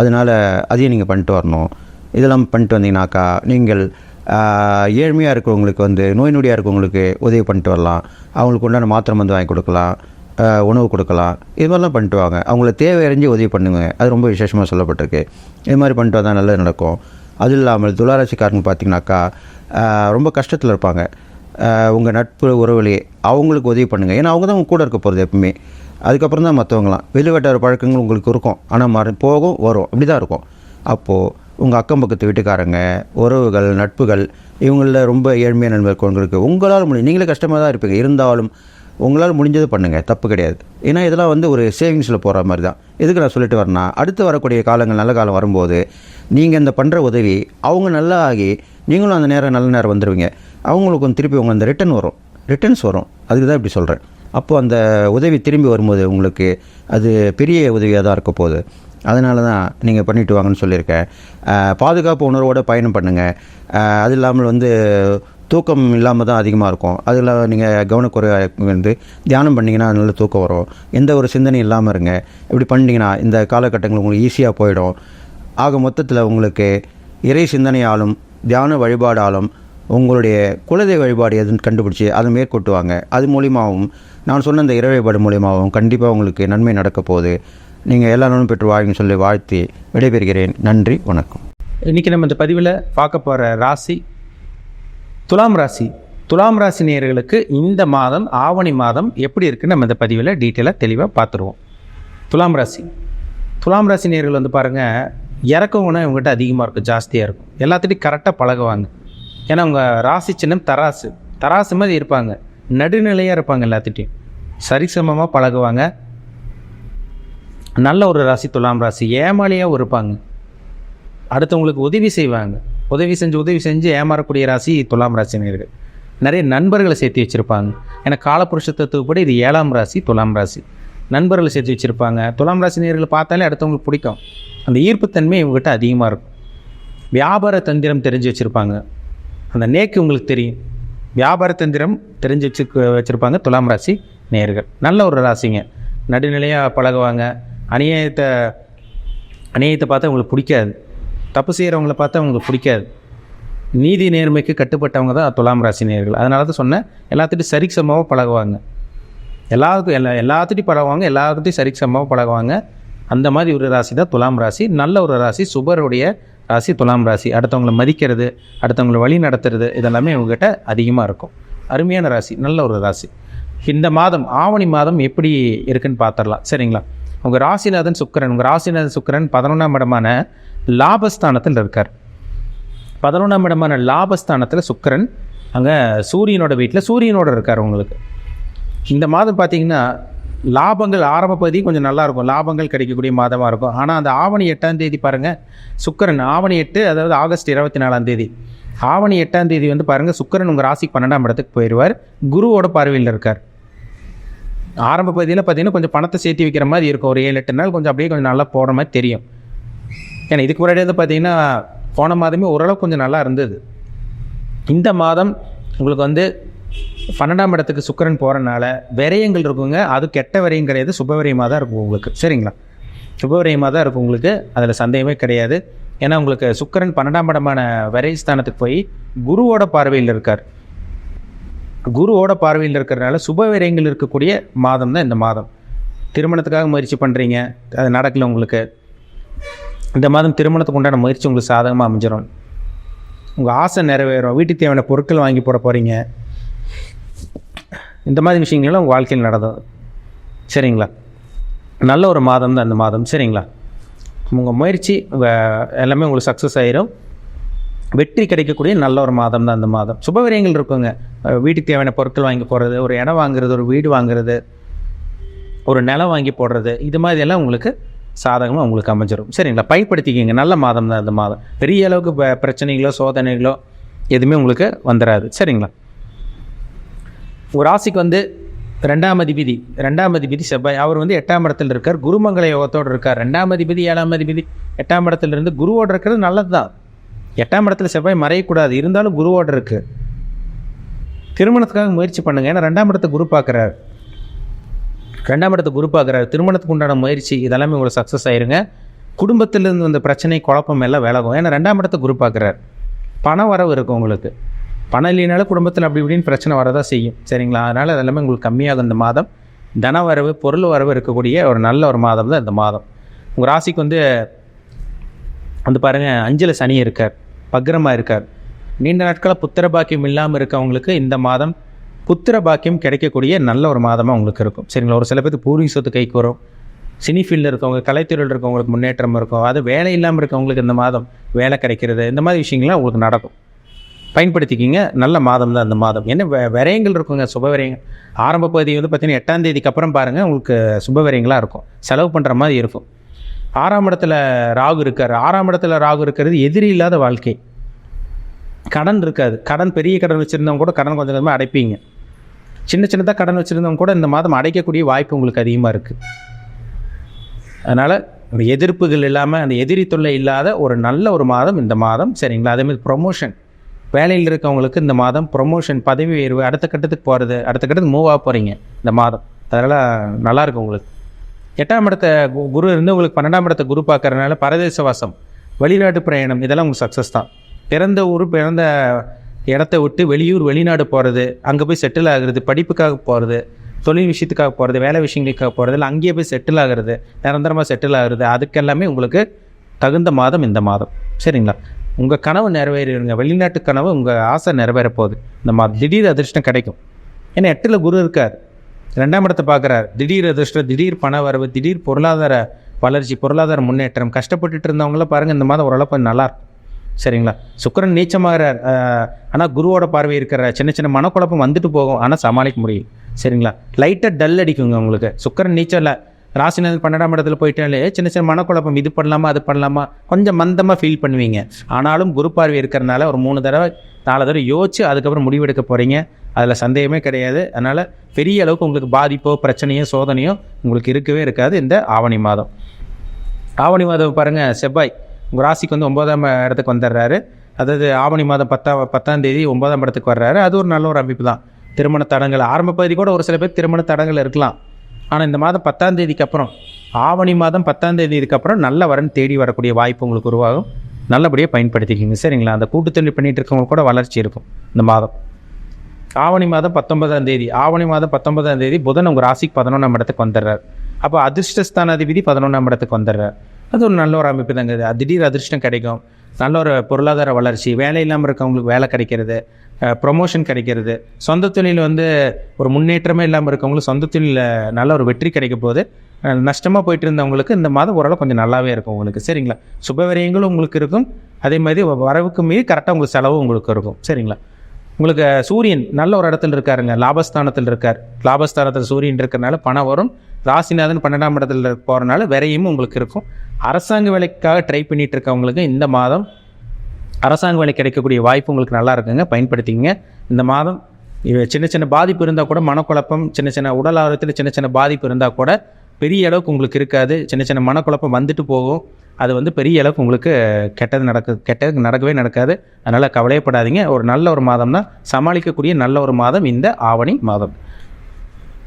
அதனால் அதையும் நீங்கள் பண்ணிட்டு வரணும். இதெல்லாம் பண்ணிட்டு வந்தீங்கன்னாக்கா நீங்கள் ஏழ்மையாக இருக்கிறவங்களுக்கு நோய் நொடியாக இருக்கிறவங்களுக்கு உதவி பண்ணிட்டு வரலாம். அவங்களுக்கு உண்டான மாத்திரை வாங்கி கொடுக்கலாம், உணவு கொடுக்கலாம். இது மாதிரிலாம் பண்ணிட்டு வாங்க. அவங்கள தேவை அறிஞ்சு உதவி பண்ணுங்க. அது ரொம்ப விசேஷமாக சொல்லப்பட்டிருக்கு. இது மாதிரி பண்ணிட்டு வந்தால் நல்லது நடக்கும். அது இல்லாமல் துளாராசிக்காரங்க பார்த்திங்கனாக்கா ரொம்ப கஷ்டத்தில் இருப்பாங்க. உங்கள் நட்பு உறவுகளே அவங்களுக்கு உதவி பண்ணுங்கள். ஏன்னா அவங்க தான் உங்கள் கூட இருக்க போகிறது எப்பவுமே. அதுக்கப்புறம் தான் மற்றவங்களாம். வெளிவட்டார பழக்கங்கள் உங்களுக்கு இருக்கும், ஆனால் போகும் வரும், அப்படி தான் இருக்கும். அப்போது உங்கள் அக்கம் பக்கத்து வீட்டுக்காரங்க, உறவுகள், நட்புகள், இவங்களில் ரொம்ப ஏழ்மையான நண்பர்களுக்கு உங்களால் நீங்களே கஷ்டமாக தான் இருப்பீங்க. இருந்தாலும் உங்களால் முடிஞ்சது பண்ணுங்கள், தப்பு கிடையாது. ஏன்னா இதெல்லாம் ஒரு சேவிங்ஸில் போகிற மாதிரி தான். எதுக்கு நான் சொல்லிட்டு வரேன்னா, அடுத்து வரக்கூடிய காலங்கள், நல்ல காலம் வரும்போது நீங்கள் இந்த பண்ணுற உதவி அவங்க நல்லா ஆகி நீங்களும் அந்த நேரம் நல்ல நேரம் வந்துடுவீங்க. அவங்களுக்கு திருப்பி உங்கள் அந்த ரிட்டர்ன்ஸ் வரும். அதுக்கு தான் இப்படி சொல்கிறேன். அப்போது அந்த உதவி திரும்பி வரும்போது உங்களுக்கு அது பெரிய உதவியாக தான் இருக்க போகுது. அதனால தான் நீங்கள் பண்ணிட்டு வாங்கன்னு சொல்லியிருக்கேன். பாதுகாப்பு உணர்வோடு பயணம் பண்ணுங்கள். அது இல்லாமல் வந்து தூக்கம் இல்லாமல் தான் அதிகமாக இருக்கும். அதில் நீங்கள் கவனக்குறைவாக வந்து தியானம் பண்ணிங்கன்னா நல்ல தூக்கம் வரும். எந்த ஒரு சிந்தனையும் இல்லாமல் இருங்க. இப்படி பண்ணிங்கன்னா இந்த காலகட்டங்கள் உங்களுக்கு ஈஸியாக போயிடும். ஆக மொத்தத்தில் உங்களுக்கு இறை சிந்தனையாலும் தியான வழிபாடாலும் உங்களுடைய குலதெய்வ வழிபாடு எதுன்னு கண்டுபிடிச்சி அதை மேற்கொட்டுவாங்க. அது மூலியமாகவும் நான் சொன்ன இந்த இறை வழிபாடு மூலியமாகவும் கண்டிப்பாக உங்களுக்கு நன்மை நடக்க போகுது. நீங்கள் எல்லா நலனும் பெற்று வாழ்க்கைன்னு சொல்லி வாழ்த்தி விடைபெறுகிறேன். நன்றி, வணக்கம். இன்றைக்கி நம்ம இந்த பதிவில் பார்க்க போகிற ராசி துலாம் ராசி. துலாம் ராசி நேயர்களுக்கு இந்த மாதம் ஆவணி மாதம் எப்படி இருக்குன்னு நம்ம இந்த பதிவில் டீட்டெயிலாக தெளிவாக பார்த்துருவோம். துலாம் ராசி நேயர்கள் வந்து பாருங்கள், இறக்க குணம் இவங்ககிட்ட அதிகமாக இருக்கும், ஜாஸ்தியாக இருக்கும். எல்லாத்துட்டையும் கரெக்டாக பழகுவாங்க. ஏன்னா அவங்க ராசி சின்னம் தராசு மாதிரி இருப்பாங்க. நடுநிலையாக இருப்பாங்க. எல்லாத்துட்டையும் சரிசமமாக பழகுவாங்க. நல்ல ஒரு ராசி துலாம் ராசி. ஏமாளியாகவும் இருப்பாங்க. அடுத்தவங்களுக்கு உதவி செய்வாங்க. உதவி செஞ்சு ஏமாறக்கூடிய ராசி துலாம் ராசி நேயர்கள். நிறைய நண்பர்களை சேர்த்து வச்சுருப்பாங்க. ஏன்னா காலப்புருஷ தத்துவப்படி இது 7ஆம் ராசி துலாம் ராசி. நண்பர்களை சேர்த்து வச்சுருப்பாங்க. துலாம் ராசி நேயர்களை பார்த்தாலே அடுத்தவங்களுக்கு பிடிக்கும். அந்த ஈர்ப்புத்தன்மை இவங்ககிட்ட அதிகமாக இருக்கும். வியாபார தந்திரம் தெரிஞ்சு வச்சுருப்பாங்க. அந்த நேக்கு உங்களுக்கு தெரியும். வியாபார தந்திரம் தெரிஞ்சு வச்சுருப்பாங்க துலாம் ராசி நேயர்கள். நல்ல ஒரு ராசிங்க. நடுநிலையாக பழகுவாங்க. அநியாயத்தை பார்த்தா உங்களுக்கு பிடிக்காது. தப்பு செய்கிறவங்கள பார்த்தா அவங்களுக்கு பிடிக்காது. நீதி நேர்மைக்கு கட்டுப்பட்டவங்க தான் துலாம் ராசி நேயர்கள். அதனால தான் சொன்னேன், எல்லாத்துட்டையும் சரிசமமாக பழகுவாங்க. எல்லாத்துட்டையும் பழகுவாங்க. எல்லாத்துட்டையும் சரிசமமாக பழகுவாங்க. அந்த மாதிரி ஒரு ராசி தான் துலாம் ராசி. நல்ல ஒரு ராசி, சுபருடைய ராசி துலாம் ராசி. அடுத்தவங்களை மதிக்கிறது, அடுத்தவங்களை வழி நடத்துறது, இதெல்லாமே இவங்ககிட்ட அதிகமாக இருக்கும். அருமையான ராசி, நல்ல ஒரு ராசி. இந்த மாதம் ஆவணி மாதம் எப்படி இருக்குன்னு பார்த்துடலாம். சரிங்களா? உங்கள் ராசிநாதன் சுக்கிரன் 11ஆம் இடமான லாபஸ்தானத்தில் இருக்கார். 11ஆம் இடமான லாபஸ்தானத்தில் சுக்கிரன் அங்கே சூரியனோட வீட்டில் சூரியனோட இருக்கார். உங்களுக்கு இந்த மாதம் பார்த்தீங்கன்னா லாபங்கள் ஆரம்ப பகுதி கொஞ்சம் நல்லாயிருக்கும். லாபங்கள் கிடைக்கக்கூடிய மாதமாக இருக்கும். ஆனால் அந்த ஆவணி 8ஆம் தேதி பாருங்கள், சுக்கிரன் ஆவணி 8, அதாவது ஆகஸ்ட் 24ஆம் தேதி, ஆவணி 8ஆம் தேதி வந்து பாருங்கள், சுக்கிரன் உங்கள் ராசிக்கு 12ஆம் இடத்துக்கு போயிடுவார். குருவோட பார்வையில் இருக்கார். ஆரம்ப பகுதியில் பார்த்தீங்கன்னா கொஞ்சம் பணத்தை சேர்த்து வைக்கிற மாதிரி இருக்கும். ஒரு 7-8 நாள் கொஞ்சம் அப்படியே கொஞ்சம் நல்லா போகிற மாதிரி தெரியும். ஏன்னா இதுக்கு முன்னாடி வந்து பார்த்தீங்கன்னா போன மாதமே ஓரளவுக்கு கொஞ்சம் நல்லா இருந்தது. இந்த மாதம் உங்களுக்கு வந்து 12ஆம் இடத்துக்கு சுக்கிரன் போகிறனால விரயங்கள் இருக்குங்க. அது கெட்ட விரயம் கிடையாது, சுபவிரயமாக தான் இருக்கும் உங்களுக்கு. சரிங்களா? சுபவிரயமாக தான் இருக்கும் உங்களுக்கு. அதில் சந்தேகமே கிடையாது. ஏன்னா உங்களுக்கு சுக்கிரன் 12ஆம் இடமான விரயஸ்தானத்துக்கு போய் குருவோட பார்வையில் இருக்கார். குருவோட பார்வையில் இருக்கிறதுனால சுபவிரயங்கள் இருக்கக்கூடிய மாதம் தான் இந்த மாதம். திருமணத்துக்காக முயற்சி பண்ணுறீங்க, அது நடக்கல உங்களுக்கு. இந்த மாதம் திருமணத்துக்கு உண்டான முயற்சி உங்களுக்கு சாதகமாக அமைஞ்சிடும். உங்கள் ஆசை நிறைவேறும். வீட்டுக்கு தேவையான பொருட்கள் வாங்கி போட போகிறீங்க. இந்த மாதிரி விஷயங்கள்லாம் உங்கள் வாழ்க்கையில் நடந்தது. சரிங்களா? நல்ல ஒரு மாதம் தான் இந்த மாதம். சரிங்களா? உங்கள் முயற்சி எல்லாமே உங்களுக்கு சக்ஸஸ் ஆகிரும். வெற்றி கிடைக்கக்கூடிய நல்ல ஒரு மாதம் தான் இந்த மாதம். சுபவிரயங்கள் இருக்குங்க. வீட்டுக்கு தேவையான பொருட்கள் வாங்கி போடுறது, ஒரு இடம் வாங்குறது, ஒரு வீடு வாங்குறது, ஒரு நிலம் வாங்கி போடுறது, இது மாதிரி எல்லாம் உங்களுக்கு சாதகமாக உங்களுக்கு அமைஞ்சிடும். சரிங்களா? பயன்படுத்திக்கிங்க. நல்ல மாதம் தான் இந்த மாதம். பெரிய அளவுக்கு பிரச்சனைகளோ சோதனைகளோ எதுவுமே உங்களுக்கு வந்துடாது. சரிங்களா? ஒரு ராசிக்கு வந்து 2ஆம் அதிபதி செவ்வாய். அவர் வந்து 8ஆம் இடத்துல இருக்கார். குருமங்கள யோகத்தோடு இருக்கார். 2ஆம் அதிபதி 7ஆம் அதிபதி 8ஆம் இடத்துல இருந்து குருவோடு இருக்கிறது நல்லது தான். 8ஆம் இடத்துல செவ்வாய் மறையக்கூடாது. இருந்தாலும் குருவோடு இருக்குது. திருமணத்துக்காக முயற்சி பண்ணுங்கள். ஏன்னா 2ஆம் இடத்தை குரு பார்க்குறாரு. திருமணத்துக்கு உண்டான முயற்சி இதெல்லாமே உங்களுக்கு சக்ஸஸ் ஆயிருங்க. குடும்பத்திலேருந்து வந்த பிரச்சனை குழப்பம் எல்லாம் விலகும். ஏன்னா 2ஆம் இடத்தை குரு பார்க்குறாரு. பண வரவு இருக்கும் உங்களுக்கு. பணம் இல்லைனாலும் குடும்பத்தில் அப்படி இப்படின்னு பிரச்சனை வரதான் செய்யும். சரிங்களா? அதனால் அதெல்லாமே உங்களுக்கு கம்மியாகும் இந்த மாதம். தன வரவு, பொருள் வரவு இருக்கக்கூடிய ஒரு நல்ல ஒரு மாதம் தான் இந்த மாதம். உங்கள் ராசிக்கு வந்து பாருங்கள், 5ல் சனி இருக்கார், பக்ரமாக இருக்கார். நீண்ட நாட்களாக புத்திர பாக்கியம் இல்லாமல் இருக்கவங்களுக்கு இந்த மாதம் புத்திர பாக்கியம் கிடைக்கக்கூடிய நல்ல ஒரு மாதமாக உங்களுக்கு இருக்கும். சரிங்களா? ஒரு சில பேருக்கு பூர்வீக சொத்து கைக்கு வரும். சினி ஃபீல்டில் இருக்கவங்க, கலைத்துறையில் இருக்கவங்களுக்கு முன்னேற்றம் இருக்கும். அது வேலை இல்லாமல் இருக்கவங்களுக்கு இந்த மாதம் வேலை கிடைக்கிறது, இந்த மாதிரி விஷயங்கள்லாம் உங்களுக்கு நடக்கும். பயன்படுத்திக்கிங்க. நல்ல மாதம் தான் இந்த மாதம். என்ன விரயங்கள் இருக்குங்க, சுப விரயங்கள். ஆரம்ப பகுதி வந்து பார்த்திங்கன்னா 8ஆம் தேதிக்கு அப்புறம் பாருங்கள், உங்களுக்கு சுப விரயங்களாக இருக்கும். செலவு பண்ணுற மாதிரி இருக்கும். 6ஆம் இடத்துல ராகு இருக்கார். 6ஆம் இடத்துல ராகு இருக்கிறது எதிரி இல்லாத வாழ்க்கை. கடன் இருக்காது. கடன், பெரிய கடன் வச்சுருந்தவங்க கூட கடன் கொஞ்சம் கொஞ்சமாக அடைப்பீங்க. சின்னதாக கடன் வச்சுருந்தவங்க கூட இந்த மாதம் அடைக்கக்கூடிய வாய்ப்பு உங்களுக்கு அதிகமாக இருக்குது. அதனால் ஒரு எதிர்ப்புகள் இல்லாமல் அந்த எதிரி தொல்லை இல்லாத ஒரு நல்ல ஒரு மாதம் இந்த மாதம். சரிங்களா? அதேமாதிரி ப்ரொமோஷன், வேலையில் இருக்கவங்களுக்கு இந்த மாதம் ப்ரொமோஷன், பதவி உயர்வு, அடுத்த கட்டத்துக்கு போகிறது, அடுத்த கட்டத்துக்கு மூவ் ஆக போகிறீங்க இந்த மாதம். அதனால் நல்லாயிருக்கும் உங்களுக்கு. 8ஆம் இடத்த குரு இருந்து உங்களுக்கு 12ஆம் இடத்த குரு பார்க்கறதுனால பரதேச வாசம், வெளிநாட்டு பிரயாணம், இதெல்லாம் உங்களுக்கு சக்ஸஸ் தான். பிறந்த ஊர் பிறந்த இடத்த விட்டு வெளியூர் வெளிநாடு போகிறது, அங்கே போய் செட்டில் ஆகுறது, படிப்புக்காக போகிறது, தொழில் விஷயத்துக்காக போகிறது, வேலை விஷயங்களுக்காக போகிறது, இல்லை அங்கேயே போய் செட்டில் ஆகிறது, நிரந்தரமாக செட்டில் ஆகுறது, அதுக்கெல்லாமே உங்களுக்கு தகுந்த மாதம் இந்த மாதம். சரிங்களா? உங்கள் கனவு நிறைவேறிடுங்க. வெளிநாட்டு கனவு உங்கள் ஆசை நிறைவேற போகுது இந்த மாதம். திடீர் அதிர்ஷ்டம் கிடைக்கும். ஏன்னா 8ல் குரு இருக்கார், 2ஆம் இடத்தை பார்க்குறார். திடீர் அதிர்ஷ்டம், திடீர் பண வரவு, திடீர் பொருளாதார வளர்ச்சி, பொருளாதார முன்னேற்றம். கஷ்டப்பட்டுட்டு இருந்தவங்களாம் பாருங்கள் இந்த மாதம் ஓரளவு கொஞ்சம் நல்லாயிருக்கும். சரிங்களா? சுக்கிரன் நீச்சமாகிறார், ஆனால் குருவோட பார்வை இருக்கிற சின்ன மனக்குழப்பம் வந்துட்டு போகும், ஆனால் சமாளிக்க முடியும். சரிங்களா? லைட்டாக டல் அடிக்குங்க உங்களுக்கு. சுக்கிரன் நீச்சல் ராசிநாதன் 12ஆம் இடத்துல போயிட்டாலே சின்ன மனக்குழப்பம், இது பண்ணலாமா அது பண்ணலாமா, கொஞ்சம் மந்தமாக ஃபீல் பண்ணுவீங்க. ஆனாலும் குரு பார்வை இருக்கிறனால ஒரு 3 தடவை 4 தடவை யோசிச்சு அதுக்கப்புறம் முடிவெடுக்க போகிறீங்க. அதில் சந்தேகமே கிடையாது. அதனால் பெரிய அளவுக்கு உங்களுக்கு பாதிப்போ பிரச்சனையோ சோதனையோ உங்களுக்கு இருக்கவே இருக்காது இந்த ஆவணி மாதம். ஆவணி மாதம் பாருங்கள், செவ்வாய் உங்கள் ராசிக்கு வந்து 9ஆம் இடத்துக்கு வந்துடுறாரு. அதாவது ஆவணி மாதம் 10ஆம் தேதி 9ஆம் இடத்துக்கு வர்றாரு. அது ஒரு நல்ல ஒரு அமைப்பு தான். திருமண தடங்கள் ஆரம்ப பகுதி கூட ஒரு சில பேர் திருமண தடங்கள் இருக்கலாம். ஆனால் இந்த மாதம் 10ஆம் தேதிக்கு அப்புறம், ஆவணி மாதம் 10ஆம் தேதிக்கு அப்புறம் நல்ல வரன் தேடி வரக்கூடிய வாய்ப்பு உங்களுக்கு உருவாகும். நல்லபடியாக பயன்படுத்திக்கிங்க. சரிங்களா? அந்த கூட்டுத்தொழில் பண்ணிகிட்டு இருக்கவங்களுக்கு கூட வளர்ச்சி இருக்கும் இந்த மாதம். ஆவணி மாதம் 19ஆம் தேதி, ஆவணி மாதம் 19ஆம் தேதி புதன் உங்கள் ராசிக்கு 11ஆம் இடத்துக்கு வந்துடுறார். அப்போ அதிர்ஷ்டஸ்தான அதிபதி 11ஆம் இடத்துக்கு வந்துடுறார். அது ஒரு நல்ல ஒரு அமைப்பு தாங்க. திடீர் அதிர்ஷ்டம் கிடைக்கும், நல்ல ஒரு பொருளாதார வளர்ச்சி, வேலை இல்லாமல் இருக்கவங்களுக்கு வேலை கிடைக்கிறது, ப்ரொமோஷன் கிடைக்கிறது, சொந்த தொழில் வந்து ஒரு முன்னேற்றமே இல்லாமல் இருக்கவங்களுக்கு சொந்த தொழிலில் நல்ல ஒரு வெற்றி கிடைக்க போது. நஷ்டமாக போயிட்டு இருந்தவங்களுக்கு இந்த மாதம் ஓரளவு கொஞ்சம் நல்லாவே இருக்கும் உங்களுக்கு. சரிங்களா? சுபவிரயங்களும் உங்களுக்கு இருக்கும், அதே மாதிரி வரவுக்கு மீறி கரெக்டாக உங்களுக்கு செலவும் உங்களுக்கு இருக்கும். சரிங்களா? உங்களுக்கு சூரியன் நல்ல ஒரு இடத்துல இருக்காருங்க, லாபஸ்தானத்தில் இருக்கார். லாபஸ்தானத்தில் சூரியன் இருக்கிறனால பணம் வரும். ராசிநாதன் 12ஆம் இடத்துல போகிறனால விரையும் உங்களுக்கு இருக்கும். அரசாங்க வேலைக்காக ட்ரை பண்ணிகிட்டு இருக்கவங்களுக்கு இந்த மாதம் அரசாங்க வேலை கிடைக்கக்கூடிய வாய்ப்பு உங்களுக்கு நல்லா இருக்குங்க, பயன்படுத்திங்க. இந்த மாதம் சின்ன பாதிப்பு இருந்தால் கூட, மனக்குழப்பம், சின்ன உடல் ஆரோக்கியத்தில் சின்ன பாதிப்பு இருந்தால் கூட பெரிய அளவுக்கு உங்களுக்கு இருக்காது. சின்ன மனக்குழப்பம் வந்துட்டு போகும். அது வந்து பெரிய அளவுக்கு உங்களுக்கு கெட்டது நடக்கவே நடக்காது. அதனால் கவலையப்படாதீங்க. ஒரு நல்ல ஒரு மாதம் தான், சமாளிக்கக்கூடிய நல்ல ஒரு மாதம் இந்த ஆவணி மாதம்.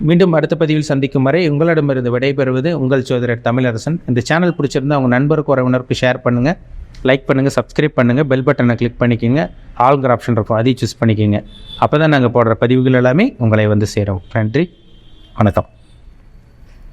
மீண்டும் அடுத்த பதிவில் சந்திக்கும் வரை உங்களிடமிருந்து விடைபெறுவது உங்கள் ஜோதிடர் தமிழரசன். இந்த சேனல் பிடிச்சிருந்தா உங்கள் நண்பருக்கு உறவினருக்கு ஷேர் பண்ணுங்கள், லைக் பண்ணுங்கள், சப்ஸ்கிரைப் பண்ணுங்கள், பெல் பட்டனை கிளிக் பண்ணிக்கோங்க. ஆல்ங்கிற ஆப்ஷன் இருக்கும், அதையும் சூஸ் பண்ணிக்கோங்க. அப்போ தான் நாங்கள் போடுற பதிவுகள் எல்லாமே உங்களை வந்து சேரும். நன்றி, வணக்கம்.